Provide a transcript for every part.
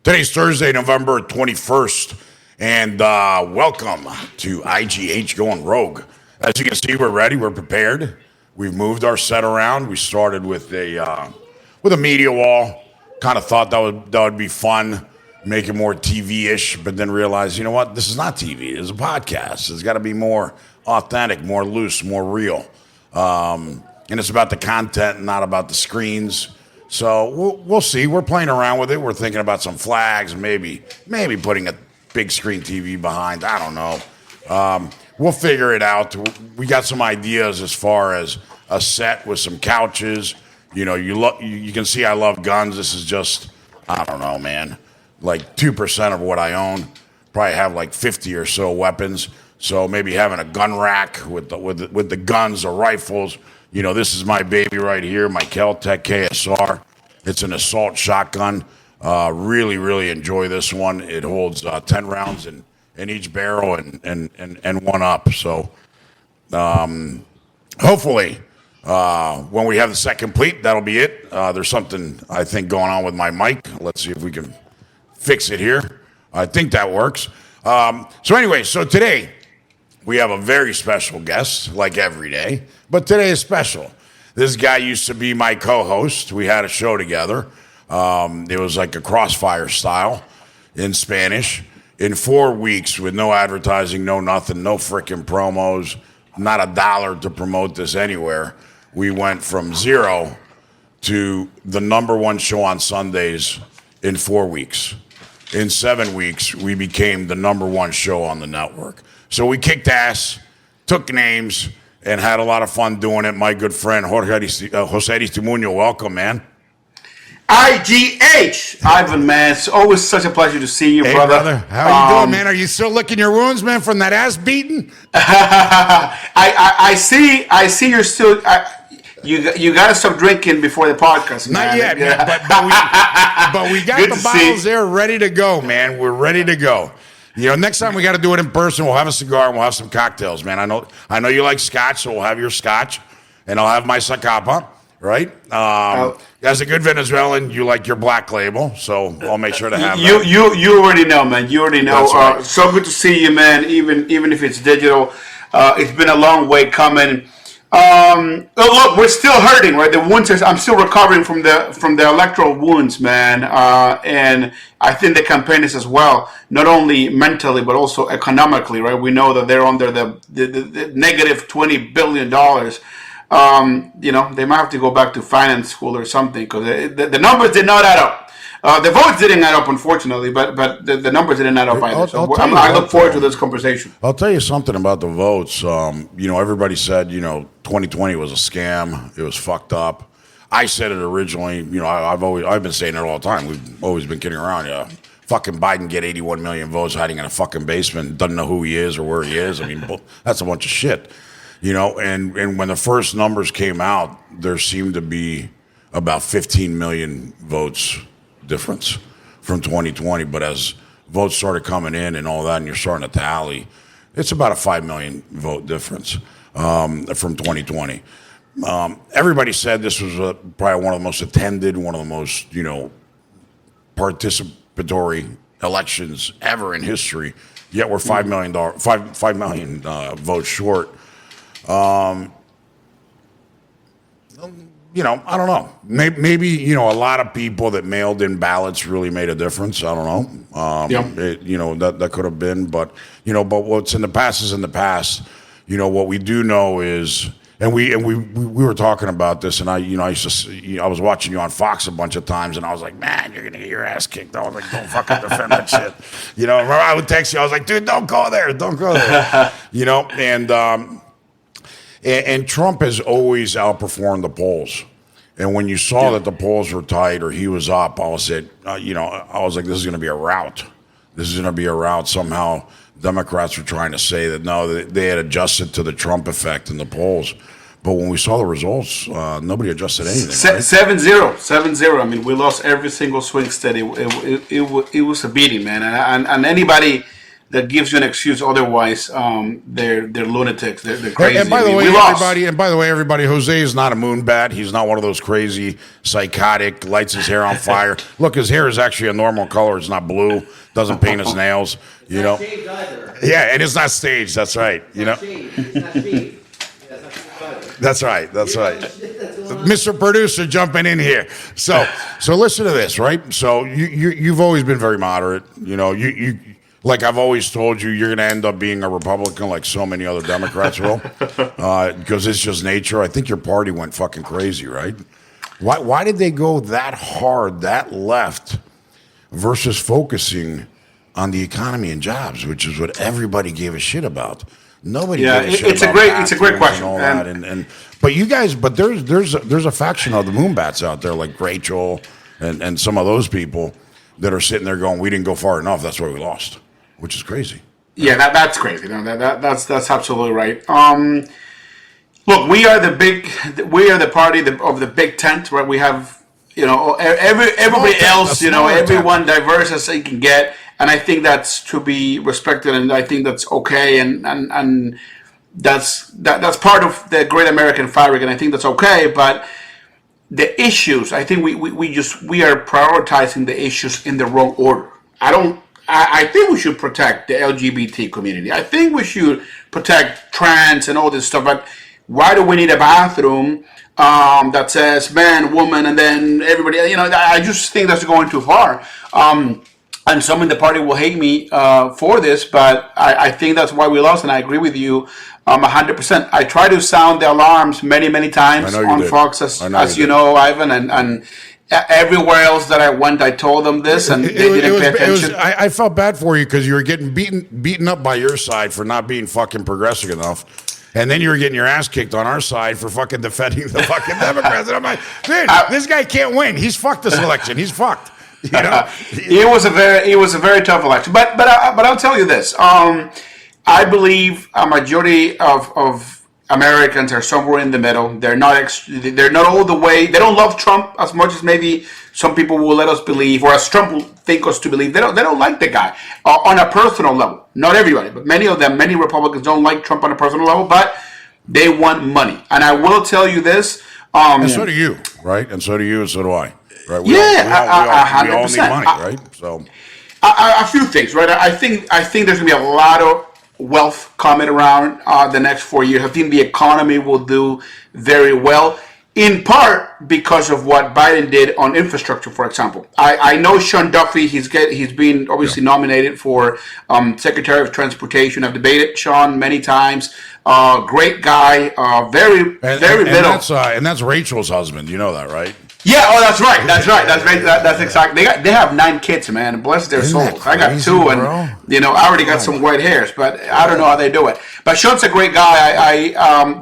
Today's Thursday, November 21st, and welcome to IGH Going Rogue. As you can see, we're ready. We're prepared. We've moved our set around. We started with a media wall. Kind of thought that would be fun, make it more TV-ish, but then realized, you know what? This is not TV. It's a podcast. It's got to be more authentic, more loose, more real. And it's about the content, not about the screens. So we'll see. We're playing around with it. We're thinking about some flags, maybe putting a big screen TV behind. I don't know. We'll figure it out. We got some ideas as far as a set with some couches. You know, you can see I love guns. This is just, I don't know, man, like 2% of what I own. Probably have like 50 or so weapons. So maybe having a gun rack with the guns, the rifles. You know, this is my baby right here, my Kel-Tec KSR. It's an assault shotgun. Really, really enjoy this one. It holds 10 rounds in each barrel and one up. So hopefully when we have the set complete, that'll be it. There's something, I think, going on with my mic. Let's see if we can fix it here. I think that works. So anyway, so today, we have a very special guest, like every day, but today is special. This guy used to be my co-host. We had a show together. It was like a crossfire style in Spanish. In 4 weeks with no advertising, no nothing, no freaking promos, not a dollar to promote this anywhere. We went from 0 to the #1 show on Sundays in 4 weeks. In 7 weeks, we became the #1 show on the network. So we kicked ass, took names, and had a lot of fun doing it. My good friend, Jose Aristimuño, welcome, man. IGH, Ivan, man. It's always such a pleasure to see you, hey, brother. How are you doing, man? Are you still licking your wounds, man, from that ass beating? I see you're still... You got to stop drinking before the podcast, man. Not yet, man, but we got the bottles there ready to go, man. We're ready to go. You know, next time we got to do it in person. We'll have a cigar and we'll have some cocktails, man. I know you like scotch, so we'll have your scotch, and I'll have my Zacapa, right? As a good Venezuelan, you like your black label, so I'll make sure to have that. You already know, man. You already know. Right. So good to see you, man. Even if it's digital, it's been a long way coming. Look, we're still hurting, right? The wounds I'm still recovering from the electoral wounds, man. And I think the campaign is as well, not only mentally but also economically, right? We know that they're under the negative $20 billion. You know, they might have to go back to finance school or something because the numbers did not add up. The votes didn't add up, unfortunately, but the numbers didn't add up either. So I look forward to this conversation. I'll tell you something about the votes. You know, everybody said, 2020 was a scam. It was fucked up. I said it originally. You know, I've been saying it all the time. We've always been kidding around. Yeah, fucking Biden get 81 million votes hiding in a fucking basement, doesn't know who he is or where he is. I mean, that's a bunch of shit. You know, and when the first numbers came out, there seemed to be about 15 million votes difference from 2020, but as votes started coming in and all that, and you're starting to tally, it's about a 5 million vote difference from 2020. Everybody said this was probably one of the most attended, one of the most participatory elections ever in history. Yet we're $5 million votes short. I don't know. Maybe a lot of people that mailed in ballots really made a difference. I don't know. That could have been, but what's in the past is in the past. What we do know is, and we were talking about this, and I was watching you on Fox a bunch of times, and I was like, man, you're gonna get your ass kicked. I was like, don't fucking defend that shit. Remember I would text you. I was like, dude, don't go there. And Trump has always outperformed the polls. And when you saw that the polls were tight or he was up, I was like, this is going to be a rout. This is going to be a rout. Somehow Democrats were trying to say that, no, they had adjusted to the Trump effect in the polls. But when we saw the results, nobody adjusted anything. 7-0. I mean, we lost every single swing state. It was a beating, man. And anybody that gives you an excuse. Otherwise, they're lunatics. They're crazy. And by the I mean, way, we lost. everybody, Jose is not a moon bat. He's not one of those crazy, psychotic, lights his hair on fire. Look, his hair is actually a normal color. It's not blue. Doesn't paint his nails. You know. Shaved either. Yeah, and it's not staged. That's right. You know. It's not shaved. That's right. That's right. Mr. Producer jumping in here. So listen to this, right? So you've always been very moderate. You know, you like I've always told you, you're going to end up being a Republican like so many other Democrats will, because it's just nature. I think your party went fucking crazy, right? Why did they go that hard, that left, versus focusing on the economy and jobs, which is what everybody gave a shit about? Nobody. Yeah, gave a shit it's a about great question. and all that. And but you guys, but there's a faction of the Moonbats out there like Rachel and some of those people that are sitting there going, we didn't go far enough. That's why we lost, which is crazy. Yeah, that's crazy. No, that's absolutely right. Look, we are the party of the big tent, right? We have, everybody else, everyone diverse as they can get, and I think that's to be respected, and I think that's okay, and that's part of the great American fabric, and I think that's okay. But the issues, I think we are prioritizing the issues in the wrong order. I think we should protect the LGBT community. I think we should protect trans and all this stuff. But why do we need a bathroom that says man, woman, and then everybody? I just think that's going too far. And some in the party will hate me for this, but I think that's why we lost. And I agree with you 100%. I try to sound the alarms many times on Fox, as you know, Ivan, and everywhere else that I went, I told them this, and they didn't pay attention. I felt bad for you because you were getting beaten up by your side for not being fucking progressive enough. And then you were getting your ass kicked on our side for fucking defending the fucking Democrats. And I'm like, dude, this guy can't win. He's fucked this election. He's fucked. It was a very tough election. But I'll tell you this. I believe a majority of Americans are somewhere in the middle. They're not all the way. They don't love Trump as much as maybe some people will let us believe, or as Trump will think us to believe. They don't like the guy on a personal level. Not everybody, but many of them, many Republicans don't like Trump on a personal level, but they want money. And I will tell you this. And so do you, right? And so do you, and so do I. Right? We all need money, right? So a few things, right? I think there's gonna be a lot of wealth coming around the next 4 years. I think the economy will do very well, in part because of what Biden did on infrastructure, for example. I know Sean Duffy. He's been obviously nominated for Secretary of Transportation. I've debated Sean many times. Great guy. Very middle. And that's Rachel's husband. You know that, right? Yeah, that's right. That's exactly. They have 9 kids, man. Bless their souls. I got 2, and I already got some white hairs, but I don't know how they do it. But Sean's a great guy.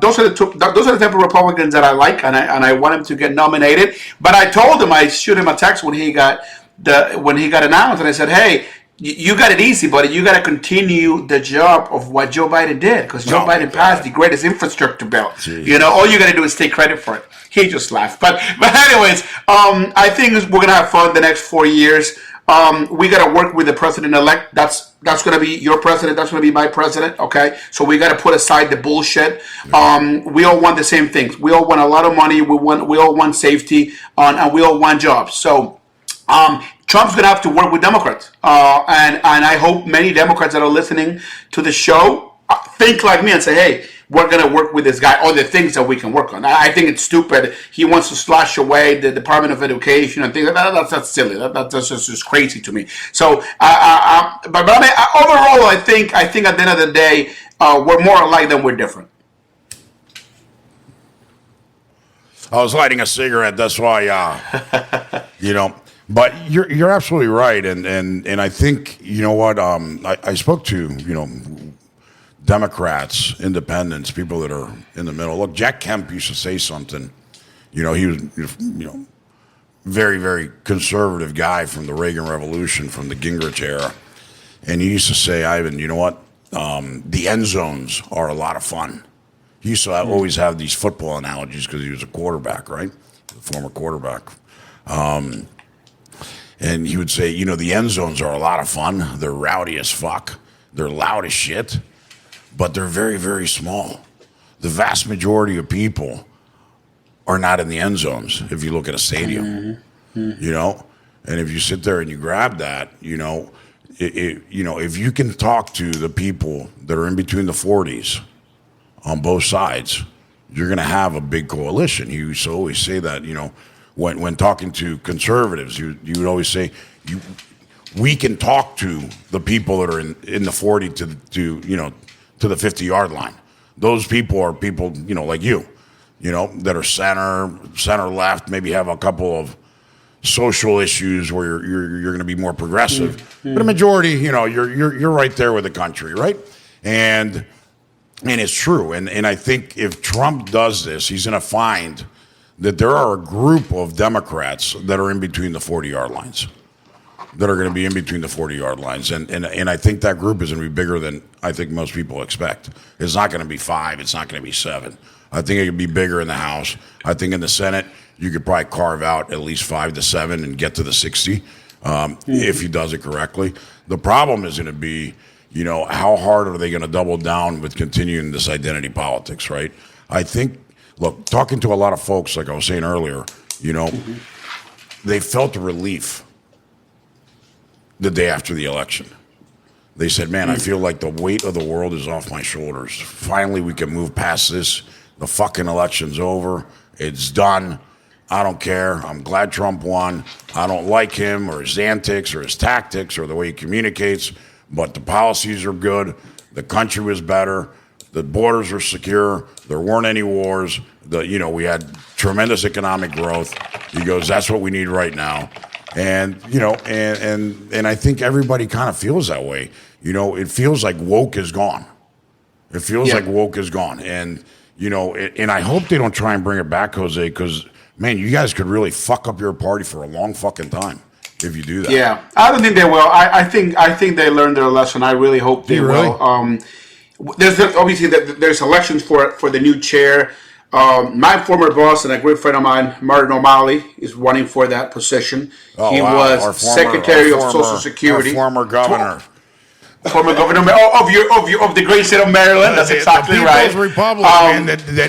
Those are the type of Republicans that I like, and I want him to get nominated. But I told him, I shoot him a text when he got announced, and I said, hey, you got it easy, buddy. You got to continue the job of what Joe Biden did, because Joe Biden passed the greatest infrastructure bill. Jeez. All you got to do is take credit for it. He just laughed. But anyways, I think we're gonna have fun the next 4 years. We got to work with the president-elect. That's going to be your president. That's going to be my president. Okay, so we got to put aside the bullshit. We all want the same things. We all want a lot of money. We all want safety, and we all want jobs. So Trump's going to have to work with Democrats, and I hope many Democrats that are listening to the show think like me and say, hey, we're going to work with this guy, or the things that we can work on. I think it's stupid. He wants to slash away the Department of Education and things like that. That's silly. That's just crazy to me. So, but I mean, overall, I think at the end of the day, we're more alike than we're different. I was lighting a cigarette. That's why, But you're absolutely right, and I think you know what. I spoke to Democrats, independents, people that are in the middle. Look, Jack Kemp used to say something. He was, very, very conservative guy from the Reagan Revolution, from the Gingrich era. And he used to say, Ivan, you know what? The end zones are a lot of fun. He used to always have these football analogies because he was a quarterback, right? A former quarterback. And he would say, the end zones are a lot of fun. They're rowdy as fuck. They're loud as shit, but they're very, very small. The vast majority of people are not in the end zones if you look at a stadium, you know? And if you sit there and you grab that, you know, if you can talk to the people that are in between the 40s on both sides, you're going to have a big coalition. You used to always say that, you know, when talking to conservatives, you would always say, we can talk to the people that are in the 40 to the 50-yard line. Those people are people, you know, like you know, that are center left, maybe have a couple of social issues where you're going to be more progressive, but a majority, you know, you're right there with the country, right? And it's true. And I think if Trump does this, he's going to find that there are a group of Democrats that are in between the 40-yard lines, that are going to be in between the 40-yard lines. And I think that group is going to be bigger than I think most people expect. It's not going to be 5. It's not going to be 7. I think it could be bigger in the House. I think in the Senate, you could probably carve out at least 5 to 7 and get to the 60 if he does it correctly. The problem is going to be, you know, how hard are they going to double down with continuing this identity politics, right? I think, look, talking to a lot of folks, like I was saying earlier, you know, they felt a relief the day after the election. They said, man, I feel like the weight of the world is off my shoulders. Finally, we can move past this. The fucking election's over. It's done. I don't care. I'm glad Trump won. I don't like him or his antics or his tactics or the way he communicates, but the policies are good. The country was better. The borders were secure. There weren't any wars. We had tremendous economic growth. He goes, that's what we need right now. And, you know, and I think everybody kind of feels that way. You know, it feels like woke is gone. It feels like woke is gone. And, you know, and I hope they don't try and bring it back, Jose, because, man, you guys could really fuck up your party for a long fucking time if you do that. Yeah, I don't think they will. I think they learned their lesson. I really hope they will. There's obviously there's elections for the new chair. My former boss and a great friend of mine, Martin O'Malley, is running for that position. He was Secretary of Social Security. Our former governor. Former governor of the great state of Maryland. That's exactly right. The People's Republic,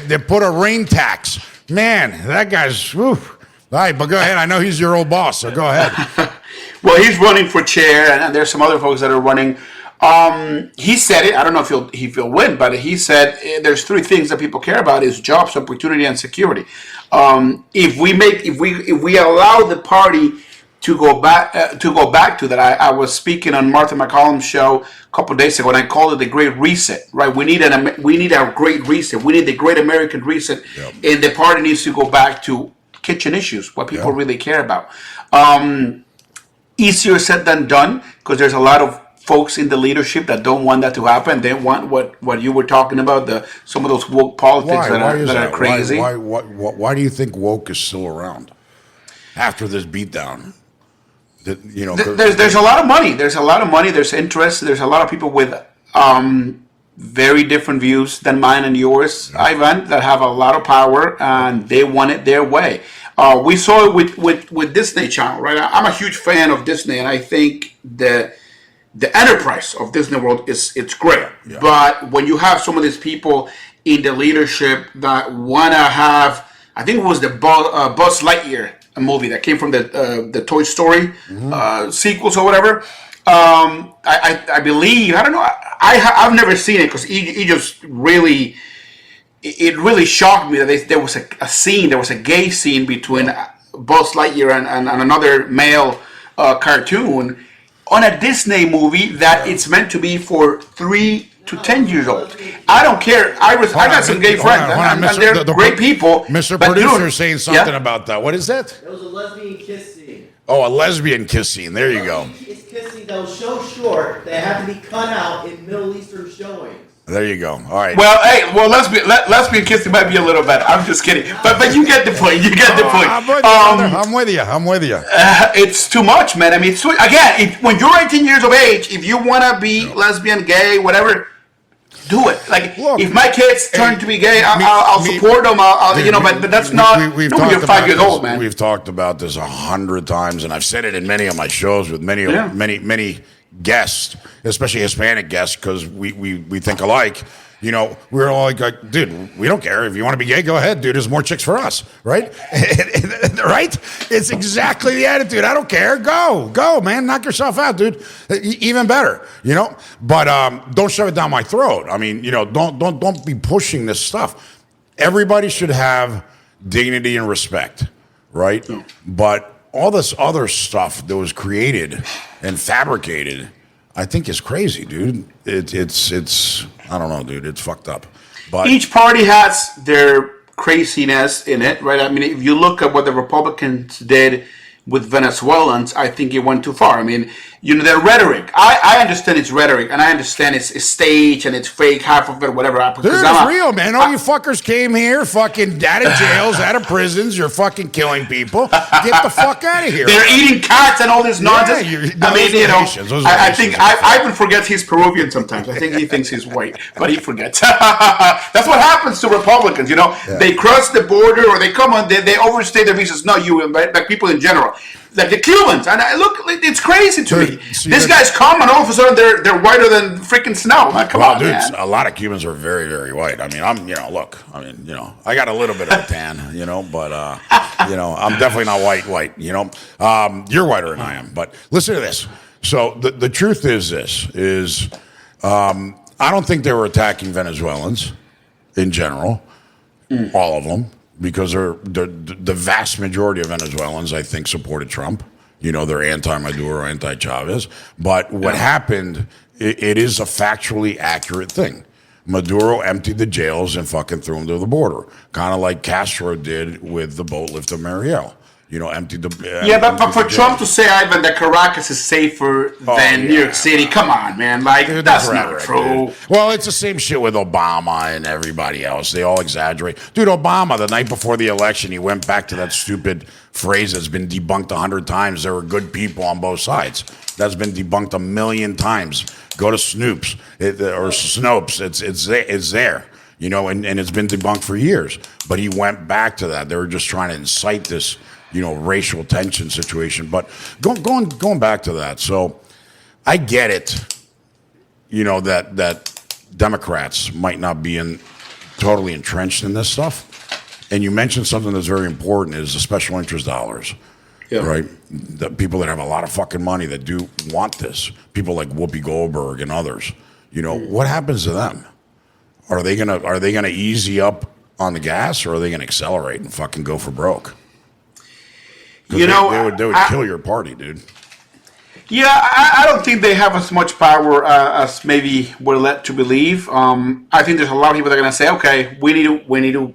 that put a rain tax. Man, that guy's. Whew. All right, but go ahead. I know he's your old boss, so go ahead. Well, he's running for chair, and there's some other folks that are running. He said it. I don't know if he'll win, but he said there's 3 things that people care about: is jobs, opportunity, and security. If we allow the party to go back to that, I was speaking on Martha McCollum's show a couple of days ago, and I called it the Great Reset. Right? We need a Great Reset. We need the Great American Reset, and the party needs to go back to kitchen issues, what people really care about. Easier said than done, because there's a lot of folks in the leadership that don't want that to happen. They want what you were talking about, some of those woke politics that are crazy. Why do you think woke is still around after this beatdown? There's a lot of money. There's a lot of money. There's interest. There's a lot of people with very different views than mine and yours, Ivan, that have a lot of power, and they want it their way. We saw it with Disney Channel, right? I'm a huge fan of Disney, and I think the enterprise of Disney World it's great. Yeah. But when you have some of these people in the leadership that want to have, I think it was the Buzz Lightyear movie that came from the Toy Story sequels or whatever. I believe, I don't know, I've never seen it because he just really, it really shocked me that there was a gay scene between Buzz Lightyear and another male cartoon on a Disney movie that it's meant to be for 3 to 10 years old. I don't care. I got some gay friends, and they're great people. Mr. Producer is saying something about that. What is that? It was a lesbian kiss scene. Oh, a lesbian kiss scene. There you go. It's kiss scene that was so short they had to be cut out in Middle Eastern showings. There you go. All right. Well, lesbian kissing might be a little better. I'm just kidding. But you get the point. You get the point. I'm with you. It's too much, man. I mean, when you're 18 years of age, if you want to be lesbian, gay, whatever, do it. Like, look, if my kids turn to be gay, I'll support them. But that's not. You're 5 years old, man. We've talked about this 100 times, and I've said it in many of my shows with many guest, especially Hispanic guest, because we think alike. We're all like, dude, we don't care. If you want to be gay, go ahead, dude. There's more chicks for us, right? Right? It's exactly the attitude. I don't care. Go, man. Knock yourself out, dude. Even better, But don't shove it down my throat. I mean, don't be pushing this stuff. Everybody should have dignity and respect, right? Yeah. But all this other stuff that was created and fabricated, I think is crazy, dude. It's I don't know, dude. It's fucked up. But each party has their craziness in it, right? I mean, if you look at what the Republicans did with Venezuelans, I think it went too far. I mean, their rhetoric. I understand it's rhetoric, and I understand it's staged and it's fake, half of it, whatever. Dude, it's real, man. All you fuckers came here, fucking out of jails, out of prisons. You're fucking killing people. Get the fuck out of here. They're eating cats and all this nonsense. I think Ivan forgets he's Peruvian sometimes. I think he thinks he's white, but he forgets. That's what happens to Republicans. Yeah. They cross the border or they come on. They overstay their visas. No, like people in general. Like the Cubans, and it's crazy to me. These guys come, and all of a sudden they're whiter than freaking snow. Like, come on, dude, man. A lot of Cubans are very, very white. I mean, I got a little bit of a tan, but I'm definitely not white. You're whiter than I am. But listen to this. So the truth is this: I don't think they were attacking Venezuelans in general, all of them. Because the vast majority of Venezuelans, I think, supported Trump. They're anti-Maduro, anti-Chavez. But what happened, it is a factually accurate thing. Maduro emptied the jails and fucking threw them to the border. Kind of like Castro did with the boat lift of Mariel. Emptied the... but for Trump to say, Ivan, that Caracas is safer than New York City, come on, man. Like, dude, that's not true. Dude. Well, it's the same shit with Obama and everybody else. They all exaggerate. Dude, Obama, the night before the election, he went back to that stupid phrase that's been debunked 100 times. There were good people on both sides. That's been debunked 1,000,000 times. Go to Snopes. It's there. And it's been debunked for years. But he went back to that. They were just trying to incite this... racial tension situation. But going back to that, so I get it, that Democrats might not be totally entrenched in this stuff. And you mentioned something that's very important is the special interest dollars, right? The people that have a lot of fucking money that do want this, people like Whoopi Goldberg and others, what happens to them? Are they gonna easy up on the gas, or are they gonna accelerate and fucking go for broke? They would kill your party, dude. Yeah, I don't think they have as much power as maybe we're led to believe. I think there's a lot of people that are going to say, "Okay, we need to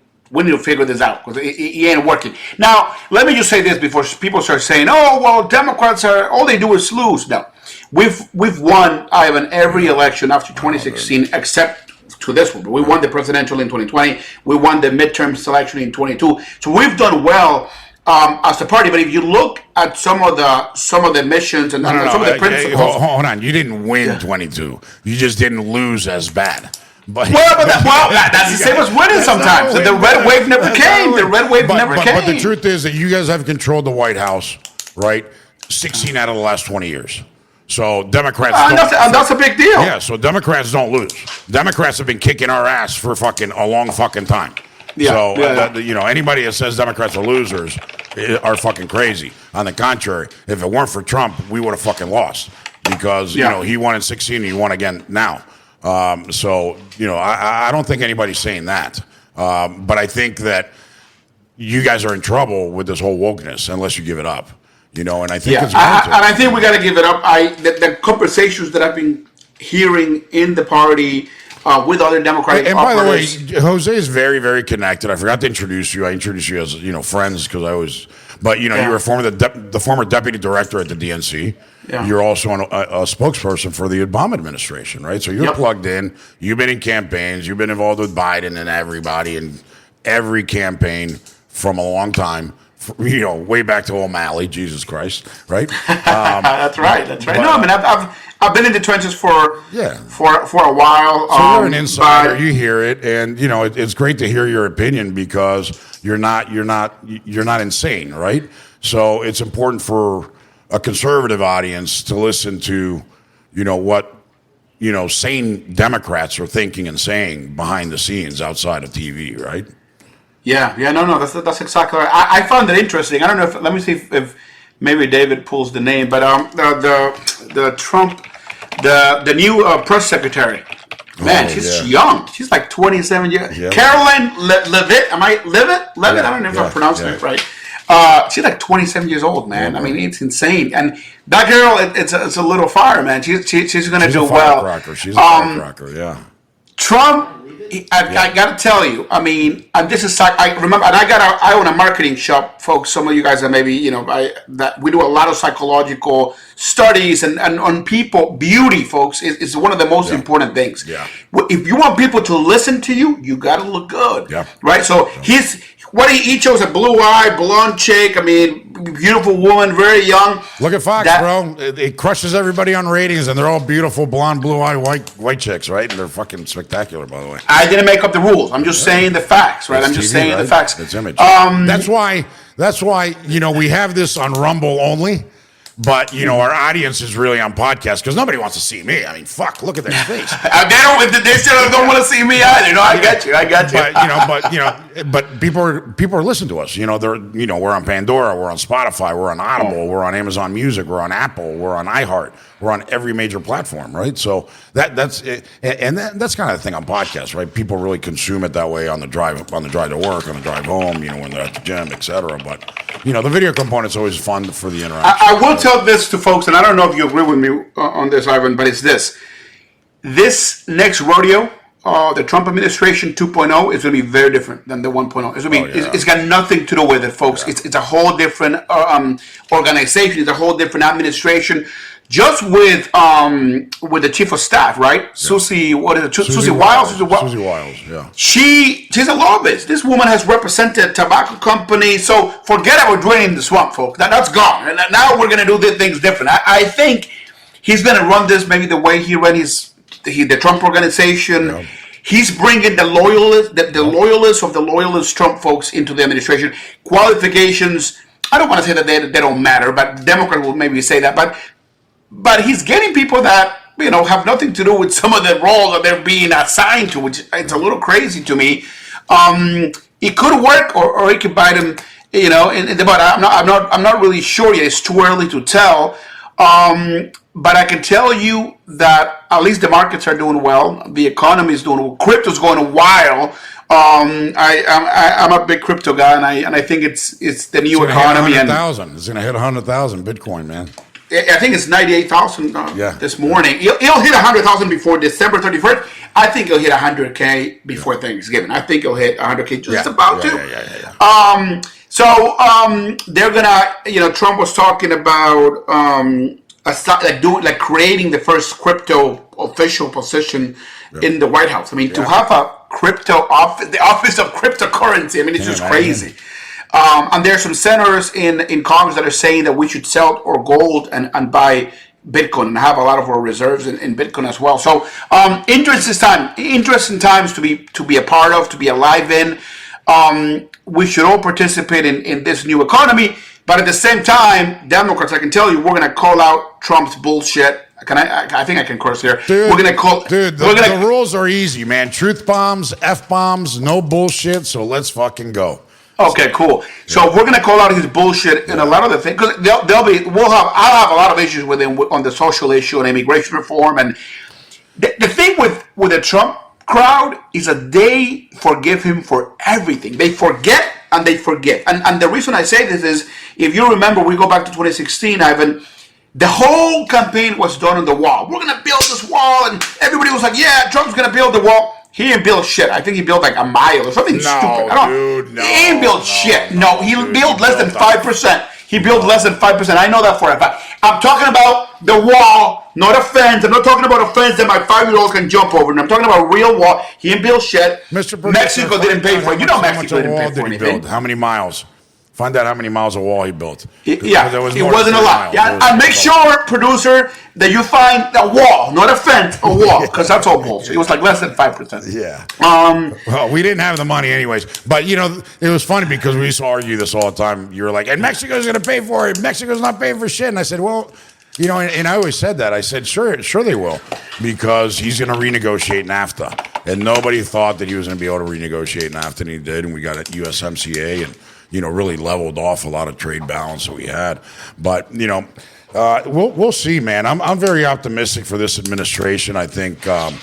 figure this out because it ain't working." Now, let me just say this before people start saying, "Oh, well, Democrats are all they do is lose." No, we've won, Ivan, every election after 2016 except to this one. But we won the presidential in 2020. We won the midterm election in 22. So we've done well. As a party, but if you look at some of the missions and some of the principles, hold on, you didn't win 22. You just didn't lose as bad. But that's the same as winning sometimes. The red wave never came. The red wave never came. But the truth is that you guys have controlled the White House, right? 16 out of the last 20 years. So Democrats that's a big deal. Yeah, so Democrats don't lose. Democrats have been kicking our ass for fucking a long fucking time. Anybody that says Democrats are losers are fucking crazy. On the contrary, if it weren't for Trump, we would have fucking lost because he won in 16 and he won again now. I don't think anybody's saying that. But I think that you guys are in trouble with this whole wokeness unless you give it up. And I think it's I think we got to give it up. The conversations that I've been hearing in the party. With other Democratic operators. By the way, Jose is very, very connected. I forgot to introduce you. I introduced you as friends because I was. But you were the former deputy director at the DNC. Yeah. You're also a spokesperson for the Obama administration, right? So you're plugged in. You've been in campaigns. You've been involved with Biden and everybody in every campaign from a long time. Way back to O'Malley, Jesus Christ, right? That's right. But, I've been in the trenches for a while. So you're an insider. You hear it, and it's great to hear your opinion because you're not insane, right? So it's important for a conservative audience to listen to what sane Democrats are thinking and saying behind the scenes outside of TV, right? Yeah, no, that's exactly right. I found it interesting. I don't know if let me see if maybe David pulls the name, but the Trump, the new press secretary. Man, she's young. She's like 27 years. Yeah. Caroline Levitt. Am I Levitt? Levitt. I don't know if I'm pronouncing it right. She's like 27 years old, man. I mean, it's insane. And that girl, it's a little fire, man. She's going to do well. She's a firecracker. Yeah. Trump. I got to tell you, I mean, and this is, I remember, and I own a marketing shop, folks. Some of you guys are maybe, that we do a lot of psychological studies and on people. Beauty, folks, is one of the most important things. Yeah. If you want people to listen to you, you got to look good. Yeah. Right? So he chose a blue-eyed, blonde chick. I mean, beautiful woman, very young. Look at Fox, bro. It crushes everybody on ratings, and they're all beautiful, blonde, blue-eyed, white chicks, right? And they're fucking spectacular, by the way. I didn't make up the rules. I'm just saying the facts, right? I'm just saying the facts. It's image. That's why we have this on Rumble only. But, our audience is really on podcast because nobody wants to see me. I mean, fuck, look at their face. They still don't want to see me either. No, I got you. But people are listening to us. We're on Pandora, we're on Spotify, we're on Audible, we're on Amazon Music, we're on Apple, we're on iHeart, we're on every major platform, right? So that's it. And that's kind of the thing on podcasts, right? People really consume it that way on the drive to work, on the drive home, when they're at the gym, etc. But the video component's always fun for the interaction. I will tell this to folks, and I don't know if you agree with me on this, Ivan, but it's this. This next rodeo, the Trump administration 2.0 is going to be very different than the 1.0. It's going to be. It's got nothing to do with it, folks. Yeah. It's a whole different organization. It's a whole different administration. Just with the chief of staff, right? Yeah. Susie Wiles. Susie Wiles, yeah. She's a lobbyist. This woman has represented tobacco companies. So forget about draining the swamp, folks. That's gone. And now we're going to do things different. I think he's going to run this maybe the way he ran the Trump organization. Yeah. He's bringing the loyalists of the loyalist Trump folks into the administration. Qualifications, I don't want to say that they don't matter, but Democrats will maybe say that. But he's getting people that, have nothing to do with some of the roles that they're being assigned to, which it's a little crazy to me. It could work or it could bite him, but I'm not really sure yet. It's too early to tell. But I can tell you that at least the markets are doing well. The economy is doing well. Crypto's going wild. I'm a big crypto guy, and I think it's the new economy. It's going to hit 100,000 Bitcoin, man. I think it's 98,000 this morning. It'll hit 100,000 before December 31st. I think it'll hit 100K before Thanksgiving. I think it'll hit 100K just about to. Yeah. So they're gonna, Trump was talking about creating the first crypto official position in the White House. I mean, to have a crypto office, the office of cryptocurrency. I mean, it's just crazy. And there are some senators in Congress that are saying that we should sell our gold and buy Bitcoin and have a lot of our reserves in Bitcoin as well. So interesting times to be a part of, to be alive in. We should all participate in this new economy. But at the same time, Democrats, I can tell you, we're going to call out Trump's bullshit. I think I can curse here. Dude, the rules are easy, man. Truth bombs, F-bombs, no bullshit. So let's fucking go. Okay, cool. So we're gonna call out his bullshit and a lot of the things because I'll have a lot of issues with him on the social issue and immigration reform. And the thing with the Trump crowd is that they forgive him for everything. They forget and they forgive. And the reason I say this is, if you remember, we go back to 2016, Ivan. The whole campaign was done on the wall. We're gonna build this wall, and everybody was like, "Yeah, Trump's gonna build the wall." He didn't build shit. I think he built like a mile or something stupid. He didn't build shit. No, he built less than 5%. He built less than 5%. I know that for a fact. I'm talking about the wall, not a fence. I'm not talking about a fence that my 5-year-old can jump over. And I'm talking about a real wall. He didn't build shit. Mexico didn't pay for it. Mexico didn't pay for anything. How many miles? Find out how many miles of wall he built. It wasn't a lot. And make sure, producer, that you find a wall, not a fence, a wall, because that's all bullshit. It was like less than 5%. Yeah. Well, we didn't have the money anyways. But, it was funny because we used to argue this all the time. You were like, and Mexico's going to pay for it. Mexico's not paying for shit. And I said, well, And I always said that. I said, sure they will, because he's going to renegotiate NAFTA. And nobody thought that he was going to be able to renegotiate NAFTA, and he did. And we got a USMCA and, really leveled off a lot of trade balance that we had. But, we'll see, man. I'm very optimistic for this administration. I think the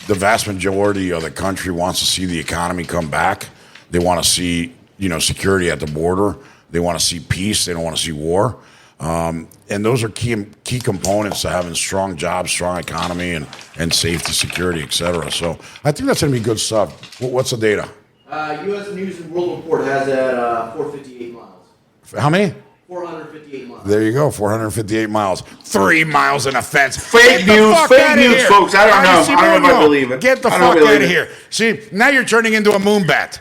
vast majority of the country wants to see the economy come back. They want to see, security at the border. They want to see peace. They don't want to see war. And those are key components to having strong jobs, strong economy, and safety, security, et cetera. So I think that's going to be good stuff. What's the data? U.S. News and World Report has it at 458 miles. How many? 458 miles. There you go, 458 miles. 3 miles in a fence. Fake news, folks. I don't know. I don't know if I believe it. Get the fuck out of here. See, now you're turning into a moon bat.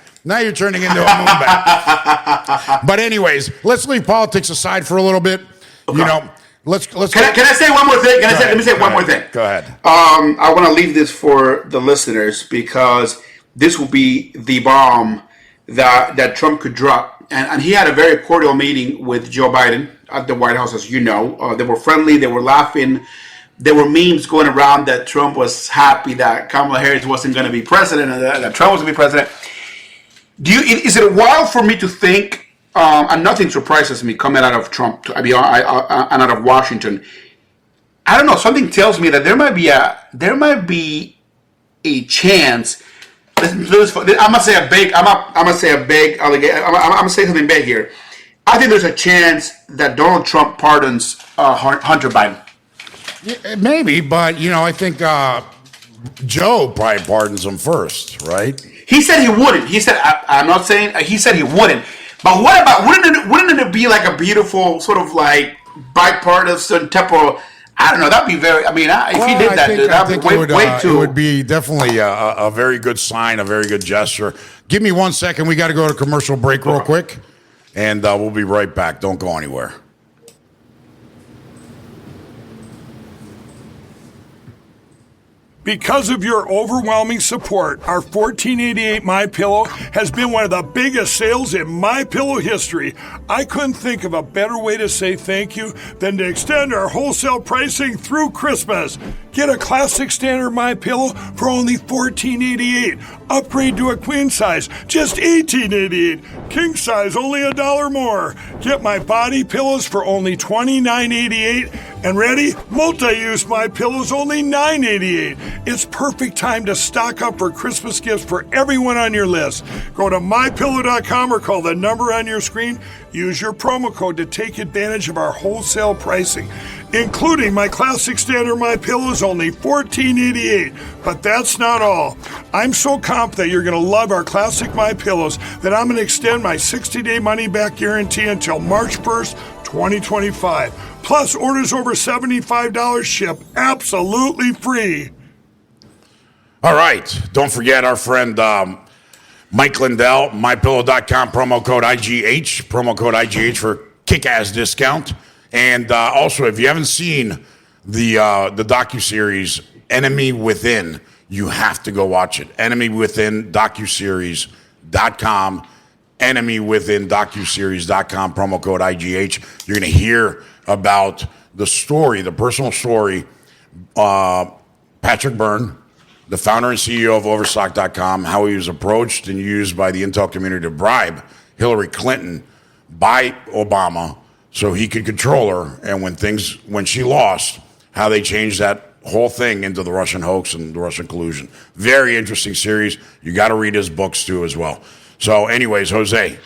But anyways, let's leave politics aside for a little bit. Okay. Let's. Can I say one more thing? Let me say one more thing. Go ahead. I want to leave this for the listeners, because this will be the bomb that Trump could drop. And he had a very cordial meeting with Joe Biden at the White House, as you know. They were friendly. They were laughing. There were memes going around that Trump was happy that Kamala Harris wasn't going to be president, and that Trump was going to be president. Is it wild for me to think, and nothing surprises me coming out of Trump, and out of Washington. I don't know. Something tells me that there might be a chance. I'm gonna say a big. I'm gonna say a big. I'm gonna say something big here. I think there's a chance that Donald Trump pardons Hunter Biden. Yeah, maybe, but I think Joe probably pardons him first, right? He said he wouldn't. He said, I'm not saying, he said he wouldn't. But what about, wouldn't it be like a beautiful sort of like bipartisan type of, I don't know, that'd be very, if he did that, that'd be way too. It would be definitely a very good sign, a very good gesture. Give me 1 second. We got to go to commercial break real quick, and we'll be right back. Don't go anywhere. Because of your overwhelming support, our 1488 MyPillow has been one of the biggest sales in MyPillow history. I couldn't think of a better way to say thank you than to extend our wholesale pricing through Christmas. Get a classic standard MyPillow for only $14.88. Upgrade to a queen size, just $18.88. King size, only $1 more. Get my body pillows for only $29.88. And ready? Multi-use MyPillows, only $9.88. It's perfect time to stock up for Christmas gifts for everyone on your list. Go to MyPillow.com or call the number on your screen. Use your promo code to take advantage of our wholesale pricing, including my classic standard MyPillows, only $14.88. But that's not all. I'm so confident you're going to love our classic MyPillows that I'm going to extend my 60-day money-back guarantee until March 1st, 2025. Plus, orders over $75 ship absolutely free. All right. Don't forget our friend Mike Lindell, MyPillow.com, promo code IGH for kick-ass discount. And also, if you haven't seen the docuseries Enemy Within, you have to go watch it. Enemy Within docuseries.com, Enemy Within docuseries.com, promo code IGH. You're going to hear about the story, the personal story, Patrick Byrne, the founder and CEO of Overstock.com, how he was approached and used by the intel community to bribe Hillary Clinton by Obama so he could control her, and when she lost, how they changed that whole thing into the Russian hoax and the Russian collusion. Very interesting series. You got to read his books too as well. So anyways, Jose.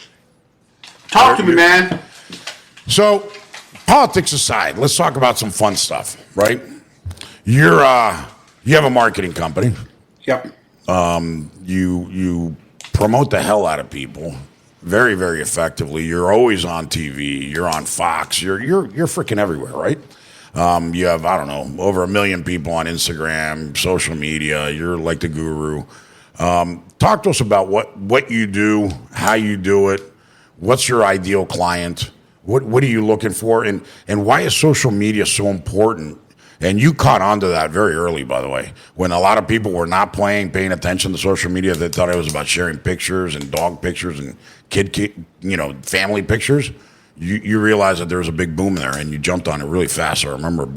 Talk to me, man. So politics aside, let's talk about some fun stuff, right? You have a marketing company. Yep. You promote the hell out of people very, very effectively. You're always on TV. You're on Fox. You're freaking everywhere, right? You have, I don't know, over 1 million people on Instagram, social media. You're like the guru. Talk to us about what you do, how you do it. What's your ideal client? What are you looking for? And why is social media so important? And you caught on to that very early, by the way. When a lot of people were not paying attention to social media, they thought it was about sharing pictures and dog pictures and kid, family pictures. you realize that there's a big boom there, and you jumped on it really fast. I remember,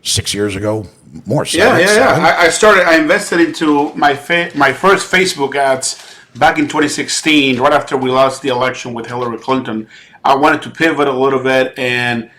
6 years ago, more. I invested into my first Facebook ads back in 2016, right after we lost the election with Hillary Clinton. I wanted to pivot a little bit, and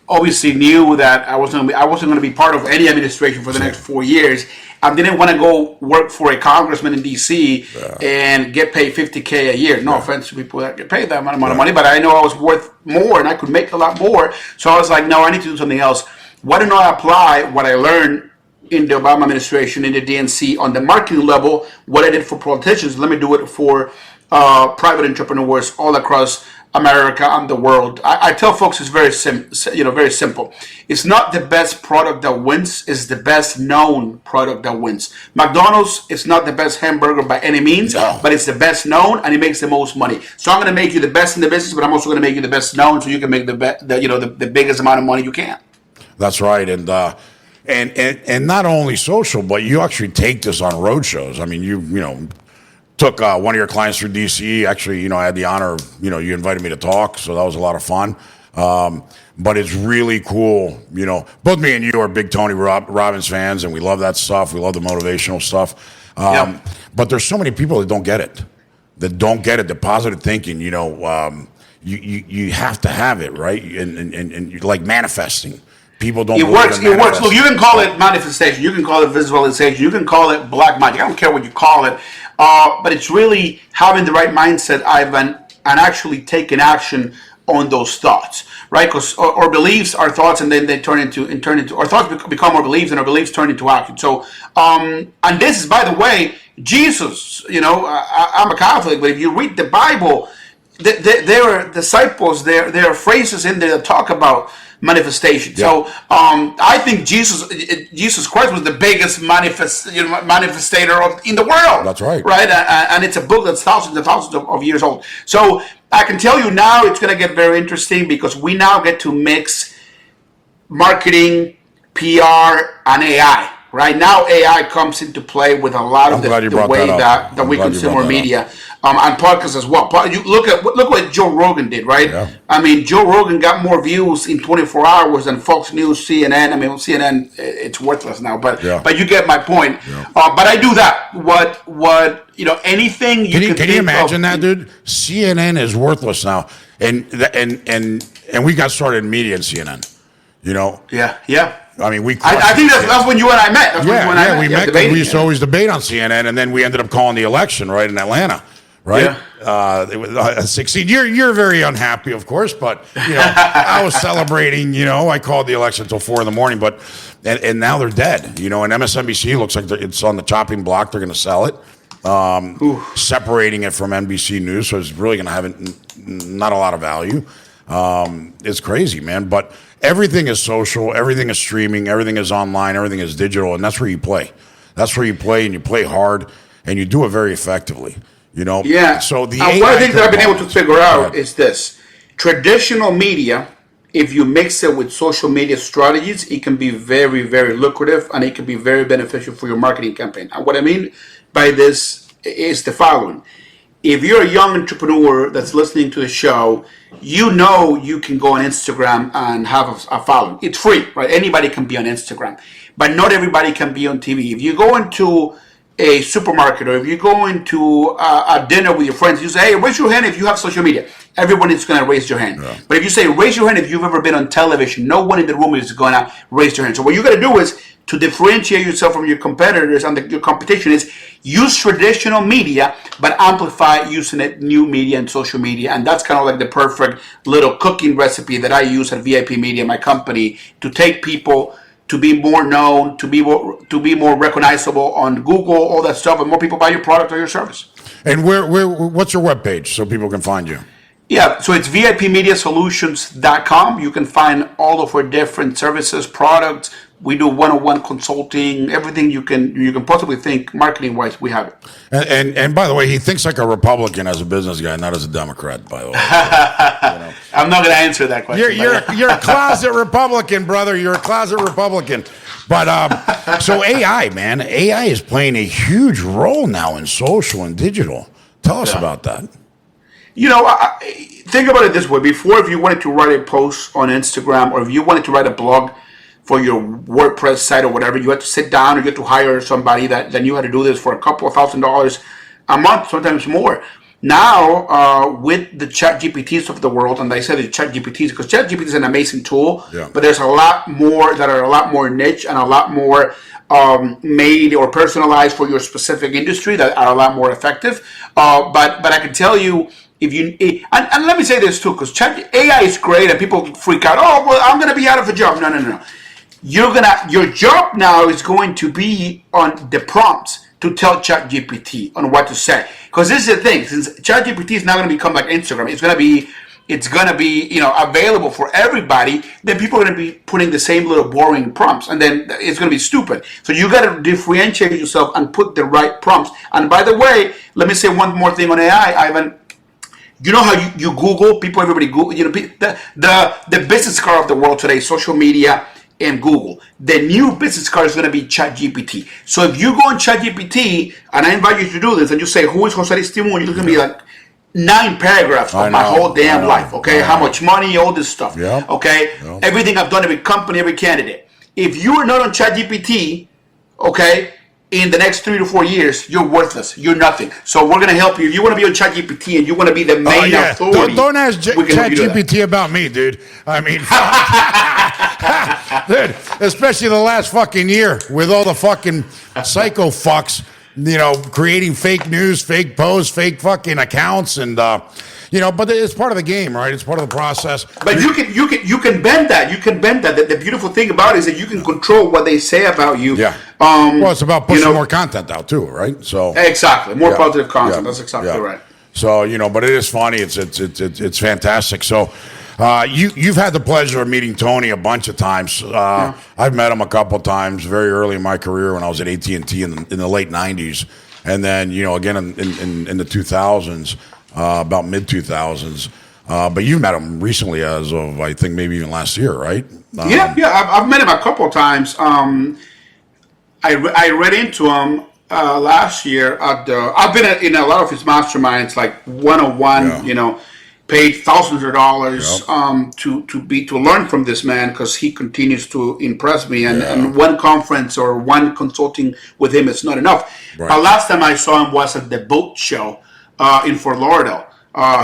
obviously knew that I wasn't going to be part of any administration for the next 4 years. I didn't want to go work for a congressman in D.C. and get paid $50K a year. No offense to people that get paid that amount of money, but I know I was worth more and I could make a lot more. So I was like, no, I need to do something else. Why don't I apply what I learned in the Obama administration, in the DNC, on the marketing level, what I did for politicians? Let me do it for private entrepreneurs all across America and the world. I tell folks it's very simple. It's not the best product that wins, it's the best known product that wins. McDonald's is not the best hamburger by any means, but it's the best known and it makes the most money. So I'm going to make you the best in the business, but I'm also going to make you the best known so you can make the biggest amount of money you can. That's right, and not only social, but you actually take this on road shows. I mean, you took one of your clients through DC. Actually, I had the honor of, you invited me to talk, so that was a lot of fun. But it's really cool. Both me and you are big Tony Robbins fans, and we love that stuff. We love the motivational stuff. But there's so many people that don't get it. The positive thinking. You have to have it, right? And you're like manifesting. People don't. It works. Look, you can call it manifestation. You can call it visualization. You can call it black magic. I don't care what you call it. But it's really having the right mindset, Ivan, and actually taking action on those thoughts, right? Because our beliefs are thoughts, and then they turn into our thoughts become our beliefs, and our beliefs turn into action. So, and this is, by the way, Jesus. I'm a Catholic, but if you read the Bible, there are disciples. There are phrases in there that talk about manifestation. Yeah. So I think Jesus Christ was the biggest manifestator in the world. That's right. Right, and it's a book that's thousands and thousands of years old. So I can tell you now it's going to get very interesting because we now get to mix marketing, PR, and AI. Right now, AI comes into play with a lot of the way that we consume our media, and podcasts as well. You look what Joe Rogan did, right? Yeah. I mean, Joe Rogan got more views in 24 hours than Fox News, CNN. I mean, CNN, it's worthless now, but you get my point. Yeah. But I do that. Anything you can you imagine that, dude? CNN is worthless now, and we got started in media in CNN. Yeah. I mean, I think that's when you and I met. We met. We used to always debate on CNN, and then we ended up calling the election right in Atlanta. Right? Yeah. It was 16. You're very unhappy, of course, but I was celebrating. I called the election until 4 a.m. But and now they're dead. And MSNBC looks like it's on the chopping block. They're going to sell it, separating it from NBC News, so it's really going to have not a lot of value. It's crazy, man. But everything is social, everything is streaming, everything is online, everything is digital, and that's where you play. That's where you play, and you play hard, and you do it very effectively. Yeah. So one of the things that I've been able to figure out is this: traditional media, if you mix it with social media strategies, it can be very, very lucrative, and it can be very beneficial for your marketing campaign. And what I mean by this is the following. If you're a young entrepreneur that's listening to the show, you can go on Instagram and have a following. It's free, right? Anybody can be on Instagram, but not everybody can be on TV. If you go into a supermarket or if you go into a dinner with your friends, you say, hey, raise your hand if you have social media. Everyone is going to raise your hand. Yeah. But if you say, raise your hand if you've ever been on television, no one in the room is going to raise your hand. So what you got to do is, to differentiate yourself from your competitors and your competition, is use traditional media, but amplify using it new media and social media. And that's kind of like the perfect little cooking recipe that I use at VIP Media, my company, to take people to be more known, to be more recognizable on Google, all that stuff, and more people buy your product or your service. And what's your webpage so people can find you? Yeah, so it's VIPmediasolutions.com. You can find all of our different services, products. We do one-on-one consulting, everything you can possibly think marketing-wise, we have it. And by the way, he thinks like a Republican as a business guy, not as a Democrat, by the way. I'm not going to answer that question. You're a closet Republican, brother. You're a closet Republican. But so AI, man, AI is playing a huge role now in social and digital. Tell us about that. Think about it this way. Before, if you wanted to write a post on Instagram or if you wanted to write a blog for your WordPress site or whatever, you had to sit down or you had to hire somebody that knew how to do this for a couple of $1,000s a month, sometimes more. Now, with the chat GPTs of the world, and I said the chat GPTs because chat GPT is an amazing tool, but there's a lot more that are a lot more niche and a lot more made or personalized for your specific industry that are a lot more effective. But I can tell you, if you and let me say this too, because AI is great and people freak out. Oh, well, I'm going to be out of a job. No. Your job now is going to be on the prompts to tell ChatGPT on what to say. Because this is the thing, since ChatGPT is not going to become like Instagram, it's going to be available for everybody. Then people are going to be putting the same little boring prompts, and then it's going to be stupid. So you got to differentiate yourself and put the right prompts. And by the way, let me say one more thing on AI, Ivan. You know how you Google, everybody Google, the business card of the world today, social media and Google. The new business card is going to be ChatGPT. So if you go on ChatGPT, and I invite you to do this, and you say, who is Jose Estimu? You're going to be like 9 paragraphs of my whole damn life, okay? How much money, all this stuff, okay? Everything I've done, every company, every candidate. If you are not on ChatGPT, okay, in the next 3 to 4 years, you're worthless. You're nothing. So we're going to help you. If you want to be on ChatGPT and you want to be the main authority, don't ask ChatGPT about me, dude. I mean, dude, especially the last fucking year with all the fucking psycho fucks, creating fake news, fake posts, fake fucking accounts, and but it's part of the game, right? It's part of the process. But you can bend that. You can bend that. The beautiful thing about it is that you can control what they say about you. Yeah. Well, it's about pushing more content out too, right? So exactly, more positive content. That's exactly right. So but it is funny. It's fantastic. So you've had the pleasure of meeting Tony a bunch of times. I've met him a couple of times very early in my career when I was at AT&T in the late '90s, and then again in the 2000s. About mid 2000s, but you met him recently, as of I think maybe even last year, right? I've met him a couple of times. I read into him last year at I've been in a lot of his masterminds, like 101. Paid thousands of dollars to learn from this man because he continues to impress me. And one conference or one consulting with him is not enough. Right. Last time I saw him was at the boat show. In Fort Lauderdale.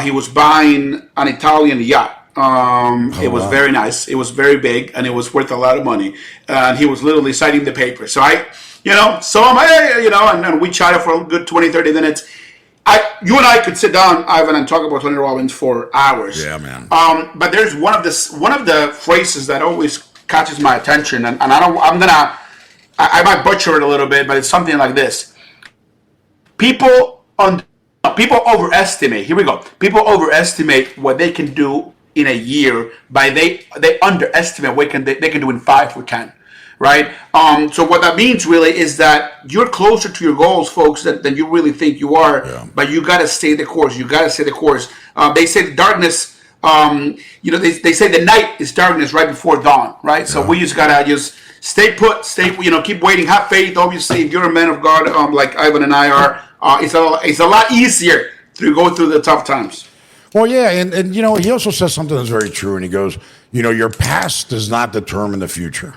He was buying an Italian yacht. It was very nice. It was very big, and it was worth a lot of money. And he was literally signing the paper. So I, saw him, and we chatted for a good 20, 30 minutes. You and I could sit down, Ivan, and talk about Tony Robbins for hours. Yeah, man. But there's one of the phrases that always catches my attention, and I might butcher it a little bit, but it's something like this. People overestimate. Here we go. People overestimate what they can do in a year, they underestimate what they can do in 5 or 10. Right? So what that means really is that you're closer to your goals, folks, than you really think you are. But you got to stay the course. They say the darkness. They say the night is darkness right before dawn. Right? So we just gotta stay put. Keep waiting. Have faith. Obviously, if you're a man of God, like Ivan and I are. It's a lot easier to go through the tough times. Well, yeah, and he also says something that's very true, and he goes, your past does not determine the future,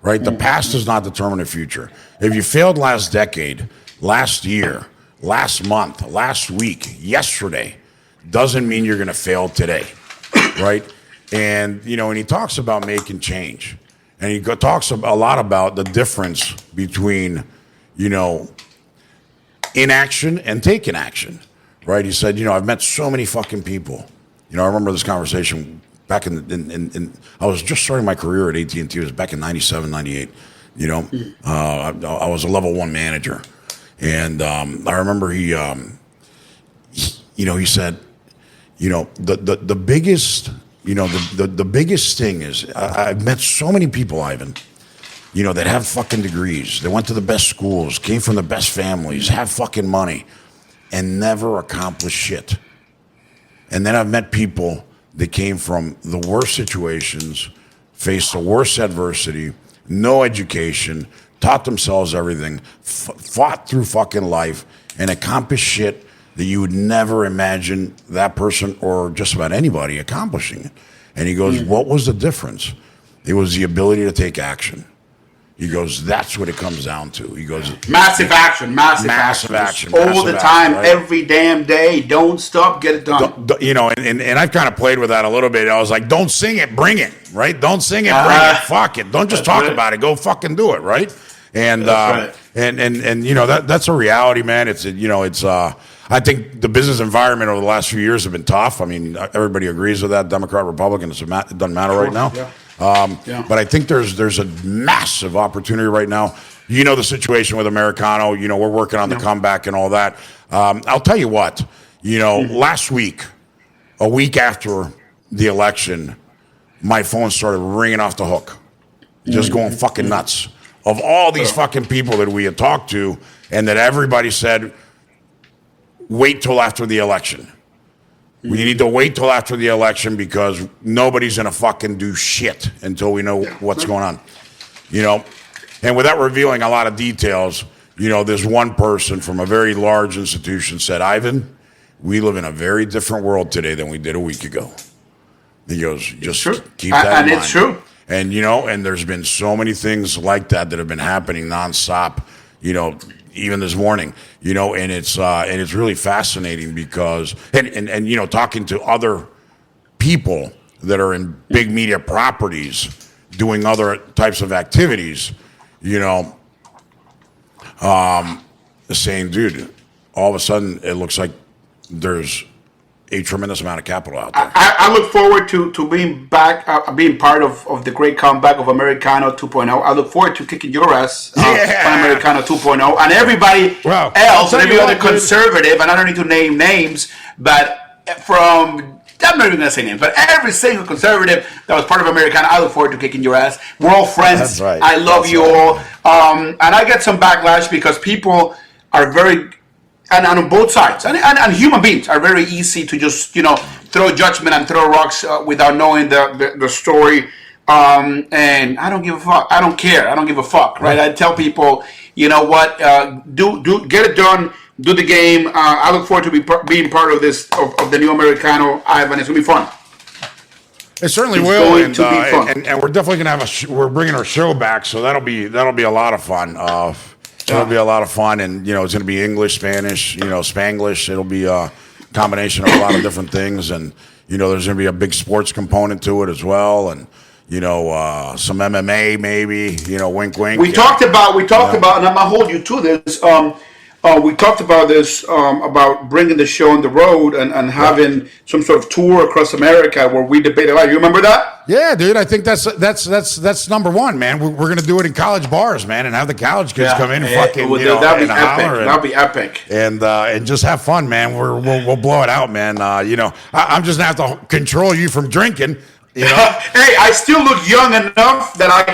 right? The past does not determine the future. If you failed last decade, last year, last month, last week, yesterday, doesn't mean you're going to fail today, right? And, and he talks about making change, and he talks a lot about the difference between, inaction and taking action, right? He said, I've met so many fucking people. I remember this conversation back in I was just starting my career at AT&T. It was back in 97, 98. I was a level 1 manager. And I remember he said, the biggest, the biggest thing is I've met so many people, Ivan, that have fucking degrees. They went to the best schools, came from the best families, have fucking money, and never accomplished shit. And then I've met people that came from the worst situations, faced the worst adversity, no education, taught themselves everything, fought through fucking life, and accomplished shit that you would never imagine that person or just about anybody accomplishing it. And he goes, what was the difference? It was the ability to take action. He goes, that's what it comes down to. He goes, massive action. All the time, right? Every damn day. Don't stop, get it done. You know, and I've kind of played with that a little bit. I was like, don't sing it, bring it, right? Don't sing it, bring it, fuck it. Don't just talk about it. Go fucking do it, right? And and you know, that's a reality, man. It's I think the business environment over the last few years have been tough. I mean, everybody agrees with that. Democrat, Republican, it doesn't matter right now. But I think there's a massive opportunity right now. You know the situation with Americano. You know, we're working on the comeback and all that. I'll tell you what. You know, last week, a week after the election, my phone started ringing off the hook, just going fucking nuts. Of all these fucking people that we had talked to, and that everybody said, wait till after the election. We need to wait till after the election because nobody's going to fucking do shit until we know what's going on. You know, and without revealing a lot of details, you know, there's one person from a very large institution said, Ivan, we live in a very different world today than we did a week ago. He goes, just keep that in mind. And it's true. And, you know, and there's been so many things like that have been happening nonstop, you know, even this morning, you know, and it's really fascinating because, and you know, talking to other people that are in big media properties doing other types of activities, you know, saying, dude, all of a sudden it looks like there's a tremendous amount of capital out there. I look forward to being back, being part of the great comeback of Americano 2.0. I look forward to kicking your ass on Americano 2.0 and everybody else, and every other conservative, and I don't need to name names, but I'm not even going to say names, but every single conservative that was part of Americano, I look forward to kicking your ass. We're all friends. That's right. I love you all. And I get some backlash because people are very... And on both sides, and human beings are very easy to just, you know, throw judgment and throw rocks without knowing the story. And I don't give a fuck. I don't care. I don't give a fuck, right? I tell people, you know what, do get it done, do the game. I look forward to being part of this, of the new Americano, Ivan. It's going to be fun. It certainly will, and we're definitely going to have we're bringing our show back, so that'll be a lot of fun. It'll be a lot of fun, and you know it's going to be English, Spanish, you know, Spanglish. It'll be a combination of a lot of different things, and you know there's going to be a big sports component to it as well, and you know some MMA maybe, you know, wink, wink. We talked about, and I'm gonna hold you to this. We talked about this about bringing the show on the road and having some sort of tour across America where we debate about. You remember that? Yeah, dude. I think that's number one, man. We're gonna do it in college bars, man, and have the college kids come in and fucking that'd be epic. That'd be epic. And just have fun, man. We'll blow it out, man. You know, I'm just gonna have to control you from drinking. You know? Hey, I still look young enough that I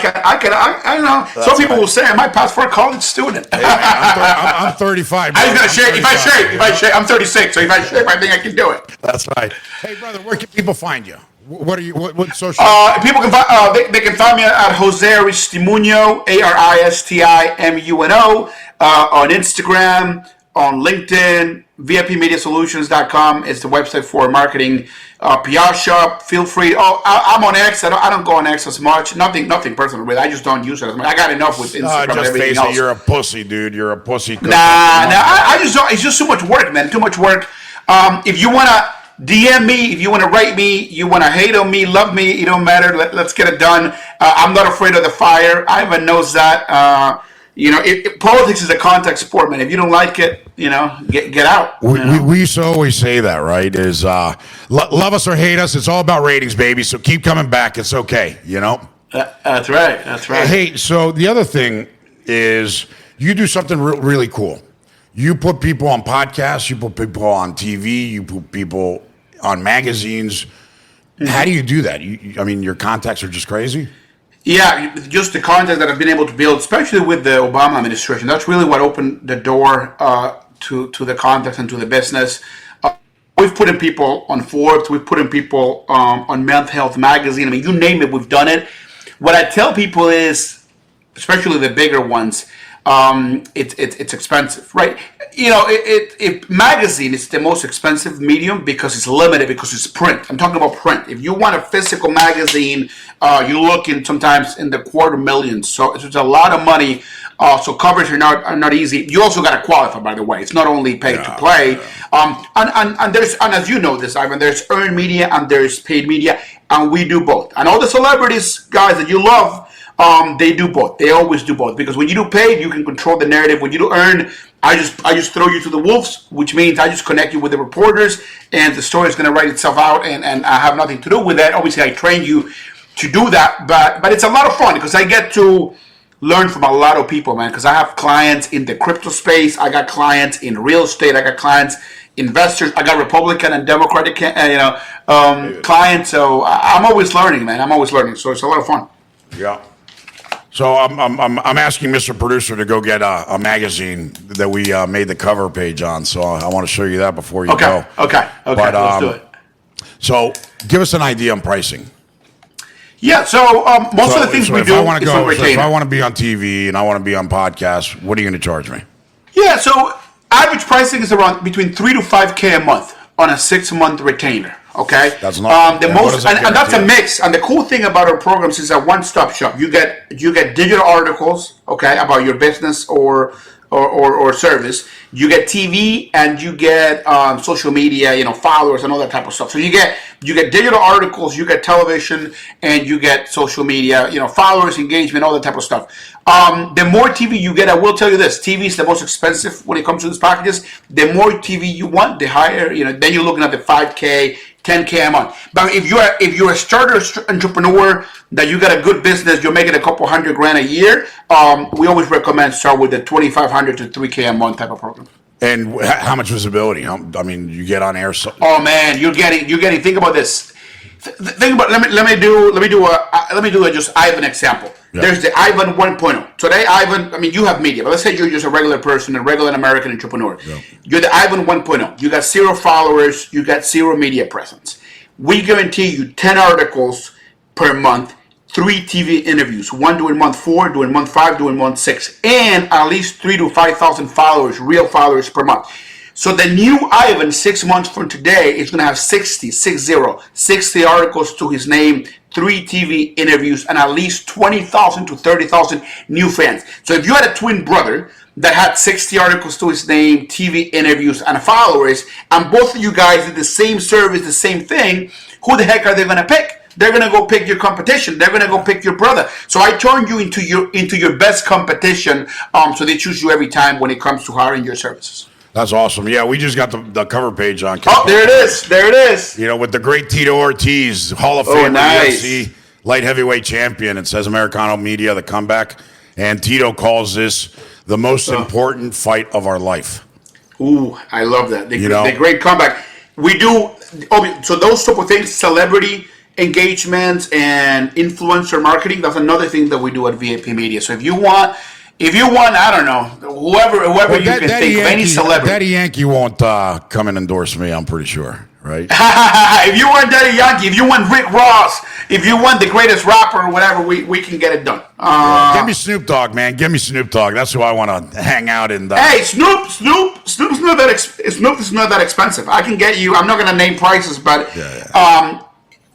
don't know. That's some people will say I might pass for a college student. Hey, man, I'm 35. I was gonna shave. If I shave, I'm 36. So if I shave, I think I can do it. That's right. Hey, brother, where can people find you? What are you? What social? People can find. They can find me at Jose Aristimuño, Aristimuno, on Instagram, on LinkedIn. VIPmediasolutions.com is the website for marketing. PR shop. Feel free. I'm on X. I don't go on X as much. Nothing personal really. I just don't use it as much. I got enough with Instagram and everything else. You're a pussy, dude. You're a pussy. Nah. I just don't. It's just too much work, man. Too much work. If you wanna DM me, if you wanna write me, you wanna hate on me, love me, it don't matter. Let's get it done. I'm not afraid of the fire. Ivan knows that. You know, politics is a contact sport, man. If you don't like it, you know, get out. We used to always say that, right? Is love us or hate us. It's all about ratings, baby. So keep coming back. It's okay, you know? That's right. That's right. Hey, so the other thing is you do something really cool. You put people on podcasts. You put people on TV. You put people on magazines. Mm-hmm. How do you do that? I mean, your contacts are just crazy? Yeah, just the contact that I've been able to build, especially with the Obama administration. That's really what opened the door to the contacts and to the business. We've put in people on Forbes. We've put in people on Men's Health Magazine. I mean, you name it, we've done it. What I tell people is, especially the bigger ones, it's expensive, right? You know, magazine is the most expensive medium because it's limited, because it's print. I'm talking about print. If you want a physical magazine, you're looking sometimes in the quarter millions. So it's a lot of money. So covers are not easy. You also got to qualify, by the way. It's not only pay to play. And there's, and as you know this, Ivan, there's earned media and there's paid media, and we do both. And all the celebrities, guys, that you love, they do both. They always do both, because when you do paid, you can control the narrative. When you do earn, I just throw you to the wolves, which means I just connect you with the reporters, and the story is going to write itself out, and I have nothing to do with that. Obviously, I train you to do that, but it's a lot of fun because I get to learn from a lot of people, man, because I have clients in the crypto space. I got clients in real estate. I got clients, investors. I got Republican and Democratic, clients. So I'm always learning, man. I'm always learning. So it's a lot of fun. Yeah. So I'm asking Mr. Producer to go get a magazine that we made the cover page on. So I want to show you that before you go. Okay. But, Let's do it. So give us an idea on pricing. Yeah. So most of the things we do is on retainer. If I want to be on TV and I want to be on podcasts, what are you going to charge me? Yeah. So average pricing is around between $3,000 to $5,000 a month on a 6-month retainer. Okay, that's not the most, and that's a mix. And the cool thing about our programs is a one-stop shop. You get digital articles, okay, about your business or service. You get TV, and you get social media, followers and all that type of stuff. So you get digital articles, you get television, and you get social media, followers, engagement, all that type of stuff. The more TV you get, I will tell you this: TV is the most expensive when it comes to these packages. The more TV you want, the higher. Then you're looking at the $5,000, $10,000 a month. But if you're a starter entrepreneur, that you got a good business, you're making a couple $100,000 a year, we always recommend start with the $2,500 to $3,000 a month type of program. And how much visibility? You get on air. Oh man, you're getting. Think about this. Think about. Let me do just Ivan example. Yeah. There's the Ivan 1.0. Today, Ivan. You have media, but let's say you're just a regular person, a regular American entrepreneur. Yeah. You're the Ivan 1.0. You got 0 followers. You got 0 media presence. We guarantee you 10 articles per month, 3 TV interviews, 1 doing month 4, doing month 5, doing month 6, and at least 3,000 to 5,000 followers, real followers per month. So the new Ivan, 6 months from today, is going to have 60 articles to his name, 3 TV interviews, and at least 20,000 to 30,000 new fans. So if you had a twin brother that had 60 articles to his name, TV interviews, and followers, and both of you guys did the same service, the same thing, who the heck are they going to pick? They're going to go pick your competition. They're going to go pick your brother. So I turn you into your best competition, so they choose you every time when it comes to hiring your services. That's awesome. Yeah, we just got the cover page on. Oh, there it is. There it is. With the great Tito Ortiz, Hall of Famer, UFC light heavyweight champion. It says Americano Media, the comeback. And Tito calls this the most important fight of our life. Ooh, I love that. The great comeback. We do, so those type of things, celebrity engagements and influencer marketing, that's another thing that we do at VIP Media. So if you want, I don't know, whoever you can think of, any celebrity. Daddy Yankee won't come and endorse me, I'm pretty sure, right? If you want Daddy Yankee, if you want Rick Ross, if you want the greatest rapper or whatever, we can get it done. Give me Snoop Dogg, man. Give me Snoop Dogg. That's who I want to hang out in. Hey, Snoop's not that expensive. I can get you. I'm not going to name prices, but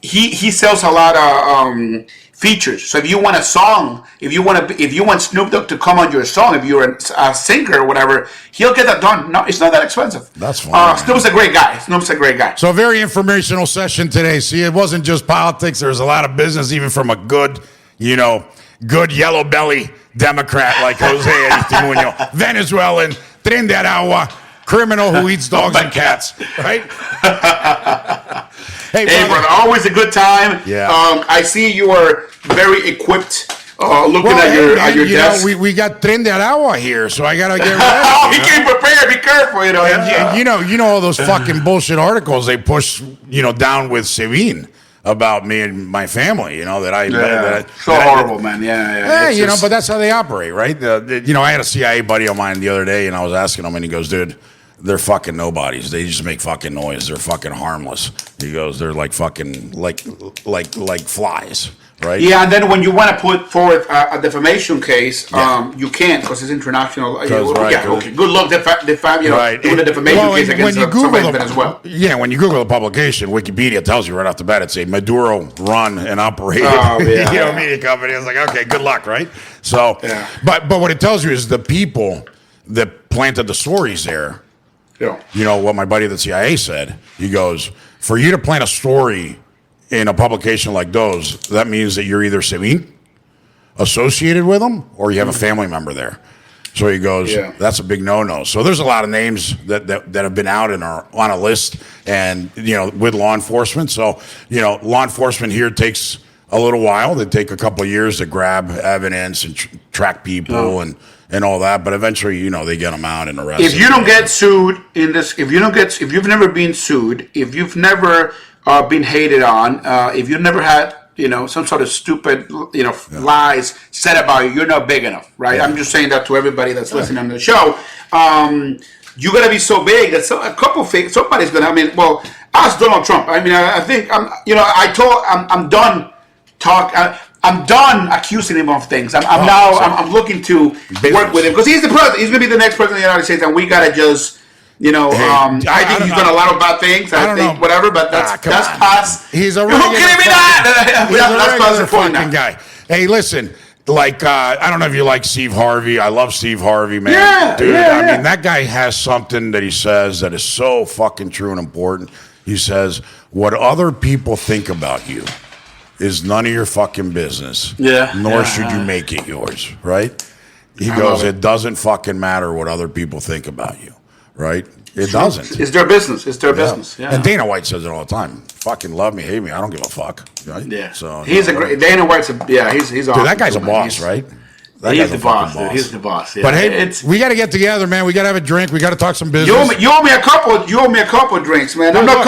he sells a lot of features. So if you want a song, if you want Snoop Dogg to come on your song, if you're a singer or whatever, he'll get that done. No, it's not that expensive. That's fine. Snoop's a great guy. So a very informational session today. See, it wasn't just politics. There was a lot of business, even from a good yellow belly Democrat like Jose Aristimuño, Venezuelan, tren de agua, criminal who eats dogs and cats, right? Hey, brother, always a good time. Yeah. I see you are very equipped. Looking at your desk. We got tren de agua here, so I gotta get ready. He came prepared. Be careful, And all those fucking bullshit articles they push, down with Sevin about me and my family. Horrible, man. Yeah. But that's how they operate, right? I had a CIA buddy of mine the other day, and I was asking him, and he goes, "Dude, they're fucking nobodies. They just make fucking noise. They're fucking harmless." He goes, "They're like fucking like flies." right? Yeah, and then when you want to put forward a defamation case, you can't because it's international. Right, okay. Good luck doing the defamation case against somebody in Venezuela. Yeah, when you Google the publication, Wikipedia tells you right off the bat it's a Maduro-run and operated media company. It's like, okay, good luck, right? So, but what it tells you is the people that planted the stories there. Yeah. You know what my buddy at the CIA said? He goes, for you to plant a story in a publication like those, that means that you're either associated with them or you have a family member there. So he goes, that's a big no-no. So there's a lot of names that have been out and are on a list and, with law enforcement. So, law enforcement here takes a little while. They take a couple of years to grab evidence and track people and all that. But eventually, they get them out and arrest them. If you don't get sued if you've never been sued, if you've never been hated on, if you've never had some sort of stupid lies said about you, you're not big enough, right? I'm just saying that to everybody that's listening to the show. You gotta be so big that somebody's gonna. Ask Donald Trump. I think I'm done I'm done accusing him of things. I'm looking to work with him because he's the president. He's gonna be the next president of the United States, and we gotta just. I think he's done a lot of bad things. I think whatever, but that's past. He's a regular fucking fucking guy. Hey, listen, I don't know if you like Steve Harvey. I love Steve Harvey, man. Yeah, dude. I mean, that guy has something that he says that is so fucking true and important. He says, "What other people think about you is none of your fucking business. Nor should you make it yours." Right? He goes, "It doesn't fucking matter what other people think about you." Right? It doesn't. It's their business. It's their business. Yeah. And Dana White says it all the time. Fucking love me, hate me. I don't give a fuck. Right? Yeah. So he's a great Dana White's he's awesome. Dude, that guy's a boss, right? He's the boss. Dude. He's the boss. Yeah. But hey, we got to get together, man. We got to have a drink. We got to talk some business. You owe me a couple of drinks, man. I'm not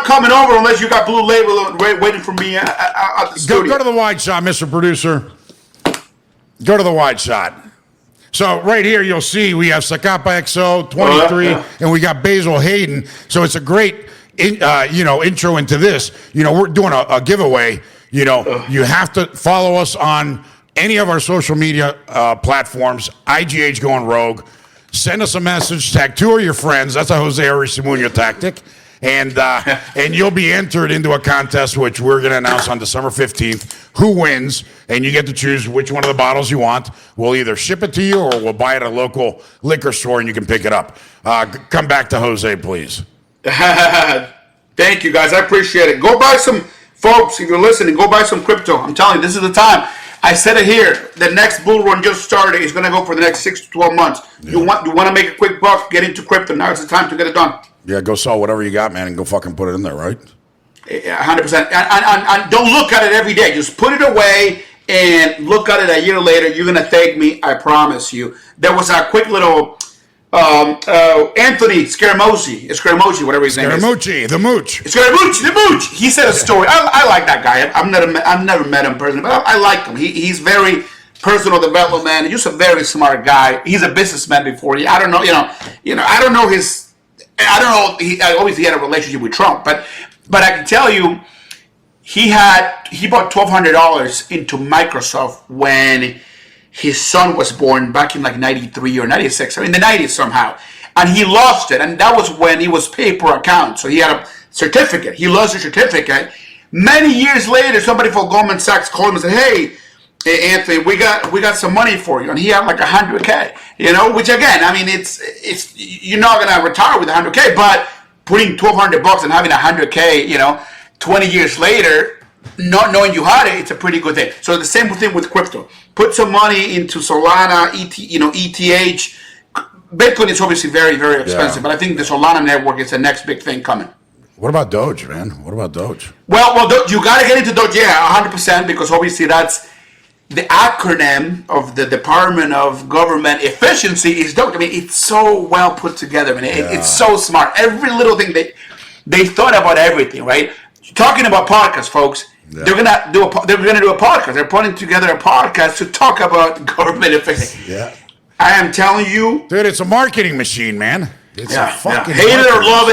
coming over unless you got Blue Label waiting for me at the studio. Go to the wide shot, Mr. Producer. Go to the wide shot. So right here, you'll see we have Zacapa XO 23, and we got Basil Hayden. So it's a great, intro into this. We're doing a giveaway. You have to follow us on any of our social media platforms. IGH Going Rogue. Send us a message. Tag 2 of your friends. That's a Jose Aristimuño tactic. And you'll be entered into a contest, which we're going to announce on December 15th. Who wins? And you get to choose which one of the bottles you want. We'll either ship it to you or we'll buy it at a local liquor store and you can pick it up. Come back to Jose, please. Thank you, guys. I appreciate it. Go buy some, folks, if you're listening, go buy some crypto. I'm telling you, this is the time. I said it here. The next bull run just started. It's going to go for the next 6 to 12 months. Yeah. You want to make a quick buck, get into crypto. Now it's the time to get it done. Yeah, go sell whatever you got, man, and go fucking put it in there, right? 100%. And don't look at it every day. Just put it away and look at it a year later. You're going to thank me. I promise you. There was a quick little Anthony Scaramucci, whatever his name is. Scaramucci, the mooch. The mooch. He said a story. I like that guy. I've never met him personally, but I like him. He's very personal development. He's just a very smart guy. He's a businessman before. I don't know. I don't know his. I don't know. Obviously, he had a relationship with Trump, but I can tell you, he bought $1,200 into Microsoft when his son was born back in like 93 or 96, or in the 90s somehow, and he lost it, and that was when he was paid per account. So he had a certificate. He lost the certificate. Many years later, somebody from Goldman Sachs called him and said, "Hey, Anthony, we got some money for you," and he had like $100K. Which again, I mean, it's you're not gonna retire with $100K, but putting $1,200 and having $100K, 20 years later, not knowing you had it, it's a pretty good thing. So the same thing with crypto. Put some money into Solana, ETH. Bitcoin is obviously very, very expensive, but I think the Solana network is the next big thing coming. What about Doge, man? What about Doge? Well, you got to get into Doge, 100%, because obviously that's the acronym of the Department of Government Efficiency is Doge. I mean, it's so well put together. I mean, it's so smart. Every little thing they thought about everything, right? Talking about podcasts, folks. Yeah. They're gonna do a podcast. They're putting together a podcast to talk about government efficiency. Yeah. I am telling you, dude, it's a marketing machine, man. It's a fucking hate it or love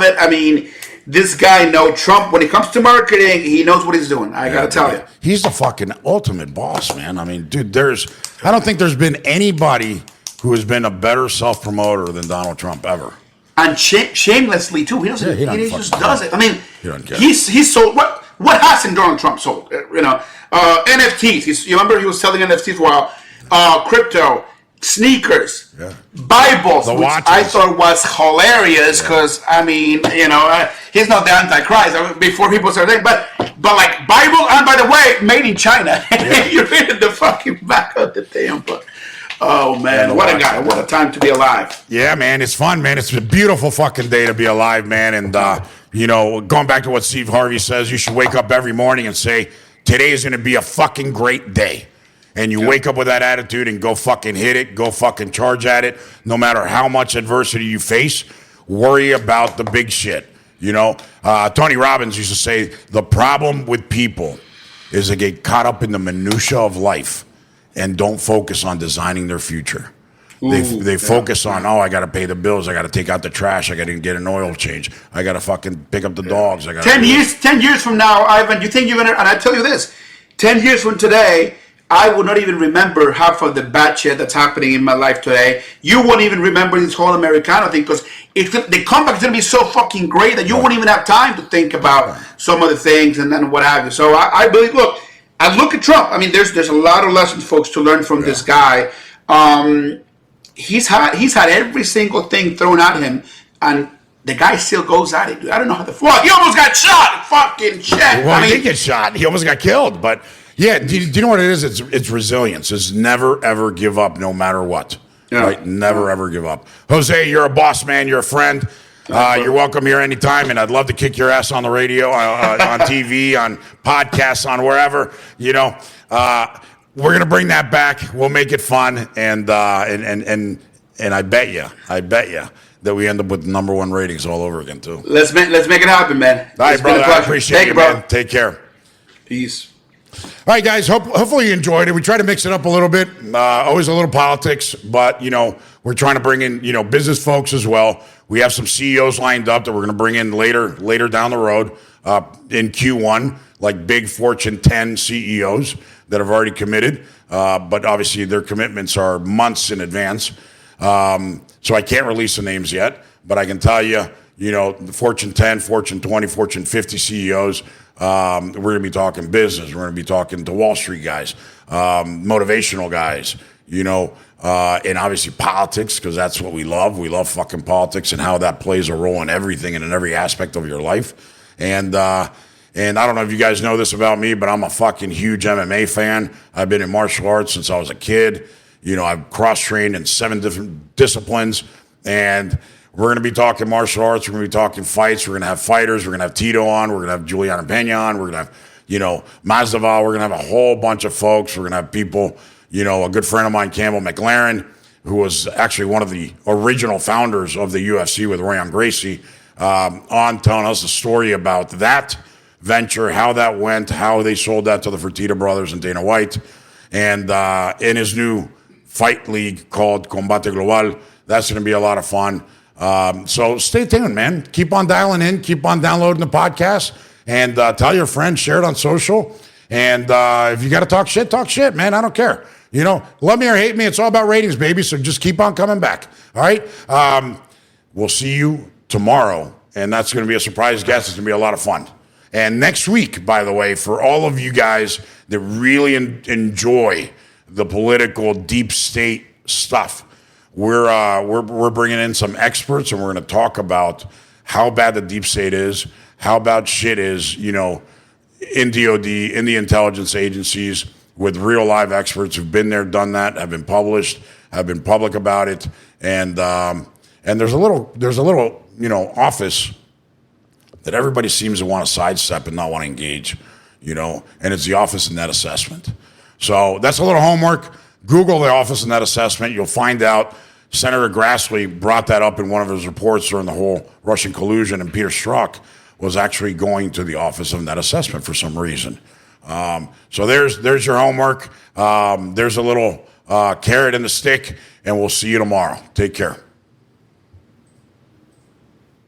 it. I mean, this guy knows Trump. When it comes to marketing, he knows what he's doing. I gotta tell you. He's the fucking ultimate boss, man. I mean, dude, I don't think there's been anybody who has been a better self-promoter than Donald Trump ever. And shamelessly too. He doesn't. Yeah, he just does it. I mean, he doesn't care. He's sold what hasn't Donald Trump sold? NFTs. You remember he was selling NFTs for a while. Crypto, sneakers, Bibles, which I thought was hilarious because I mean, he's not the Antichrist. Before people start saying, but like Bible, and by the way, made in China. You read the fucking back of the damn book. Oh man, what a guy! What a time to be alive! Yeah, man, it's fun, man. It's a beautiful fucking day to be alive, man. And going back to what Steve Harvey says, you should wake up every morning and say, "Today is going to be a fucking great day." And you wake up with that attitude and go fucking hit it, go fucking charge at it. No matter how much adversity you face, worry about the big shit. Tony Robbins used to say, "The problem with people is they get caught up in the minutia of life and don't focus on designing their future." They focus on, I got to pay the bills. I got to take out the trash. I got to get an oil change. I got to fucking pick up the dogs. 10 years from now, Ivan, you think you're going to, and I tell you this, 10 years from today, I will not even remember half of the bad shit that's happening in my life today. You won't even remember this whole Americano thing because the comeback is going to be so fucking great that you won't even have time to think about some of the things and then what have you. So I believe, look at Trump. I mean, there's a lot of lessons, folks, to learn from this guy. He's had every single thing thrown at him, and the guy still goes at it. Dude, I don't know how the fuck he almost got shot. Fucking shit. Well, he did get shot. He almost got killed. But yeah, do you know what it is? It's resilience. It's never ever give up, no matter what. Yeah. Right? Never ever give up. Jose, you're a boss man. You're a friend. You're welcome here anytime, and I'd love to kick your ass on the radio, on TV, on podcasts, on wherever. We're gonna bring that back. We'll make it fun, and I bet you that we end up with #1 ratings all over again too. Let's make it happen, man. All right, brother. I appreciate it, man. Take care. Peace. All right, guys. Hopefully you enjoyed it. We try to mix it up a little bit. Always a little politics, but we're trying to bring in business folks as well. We have some CEOs lined up that we're going to bring in later down the road in Q1, like big Fortune 10 CEOs that have already committed, but obviously their commitments are months in advance. So I can't release the names yet, but I can tell you, the Fortune 10, Fortune 20, Fortune 50 CEOs. We're going to be talking business. We're going to be talking to Wall Street guys, motivational guys, and obviously politics, because that's what we love. We love fucking politics and how that plays a role in everything and in every aspect of your life. And I don't know if you guys know this about me, but I'm a fucking huge MMA fan. I've been in martial arts since I was a kid. I've cross-trained in 7 different disciplines, and we're going to be talking martial arts. We're going to be talking fights. We're going to have fighters. We're going to have Tito on. We're going to have Juliana Pena on. We're going to have, Mazdaval. We're going to have a whole bunch of folks. We're going to have people, a good friend of mine, Campbell McLaren, who was actually one of the original founders of the UFC with Ryan Gracie, on telling us the story about that venture, how that went, how they sold that to the Fertitta brothers and Dana White, and in his new fight league called Combate Global. That's going to be a lot of fun. So stay tuned, man. Keep on dialing in. Keep on downloading the podcast, and tell your friends, share it on social. And if you got to talk shit, man. I don't care. Love me or hate me. It's all about ratings, baby. So just keep on coming back. All right. We'll see you tomorrow, and that's going to be a surprise guest. It's going to be a lot of fun. And next week, by the way, for all of you guys that really enjoy the political deep state stuff, we're bringing in some experts, and we're going to talk about how bad the deep state is, how bad shit is, in DOD, in the intelligence agencies, with real live experts who've been there, done that, have been published, have been public about it, and there's a little office that everybody seems to want to sidestep and not want to engage, and it's the Office of Net Assessment. So that's a little homework. Google the Office of Net Assessment. You'll find out. Senator Grassley brought that up in one of his reports during the whole Russian collusion, and Peter Strzok was actually going to the Office of Net Assessment for some reason. So there's your homework. There's a little carrot in the stick, and we'll see you tomorrow. Take care.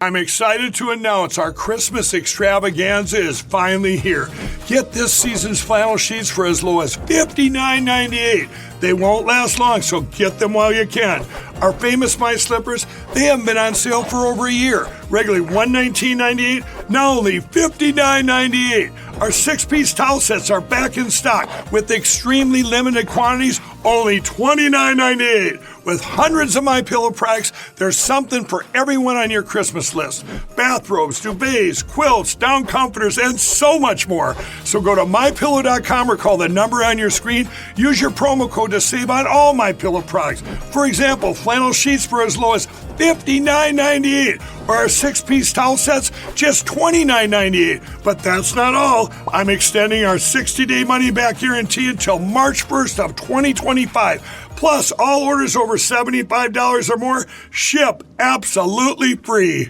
I'm excited to announce our Christmas extravaganza is finally here. Get this season's flannel sheets for as low as $59.98. They won't last long, so get them while you can. Our famous My Slippers, they haven't been on sale for over a year. Regularly $119.98, now only $59.98. Our 6-piece towel sets are back in stock with extremely limited quantities, only $29.98. With hundreds of MyPillow products, there's something for everyone on your Christmas list. Bathrobes, duvets, quilts, down comforters, and so much more. So go to MyPillow.com or call the number on your screen. Use your promo code to save on all MyPillow products. For example, flannel sheets for as low as $59.98, or our 6-piece towel sets, just $29.98. But that's not all. I'm extending our 60-day money-back guarantee until March 1st of 2025. Plus, all orders over $75 or more ship absolutely free.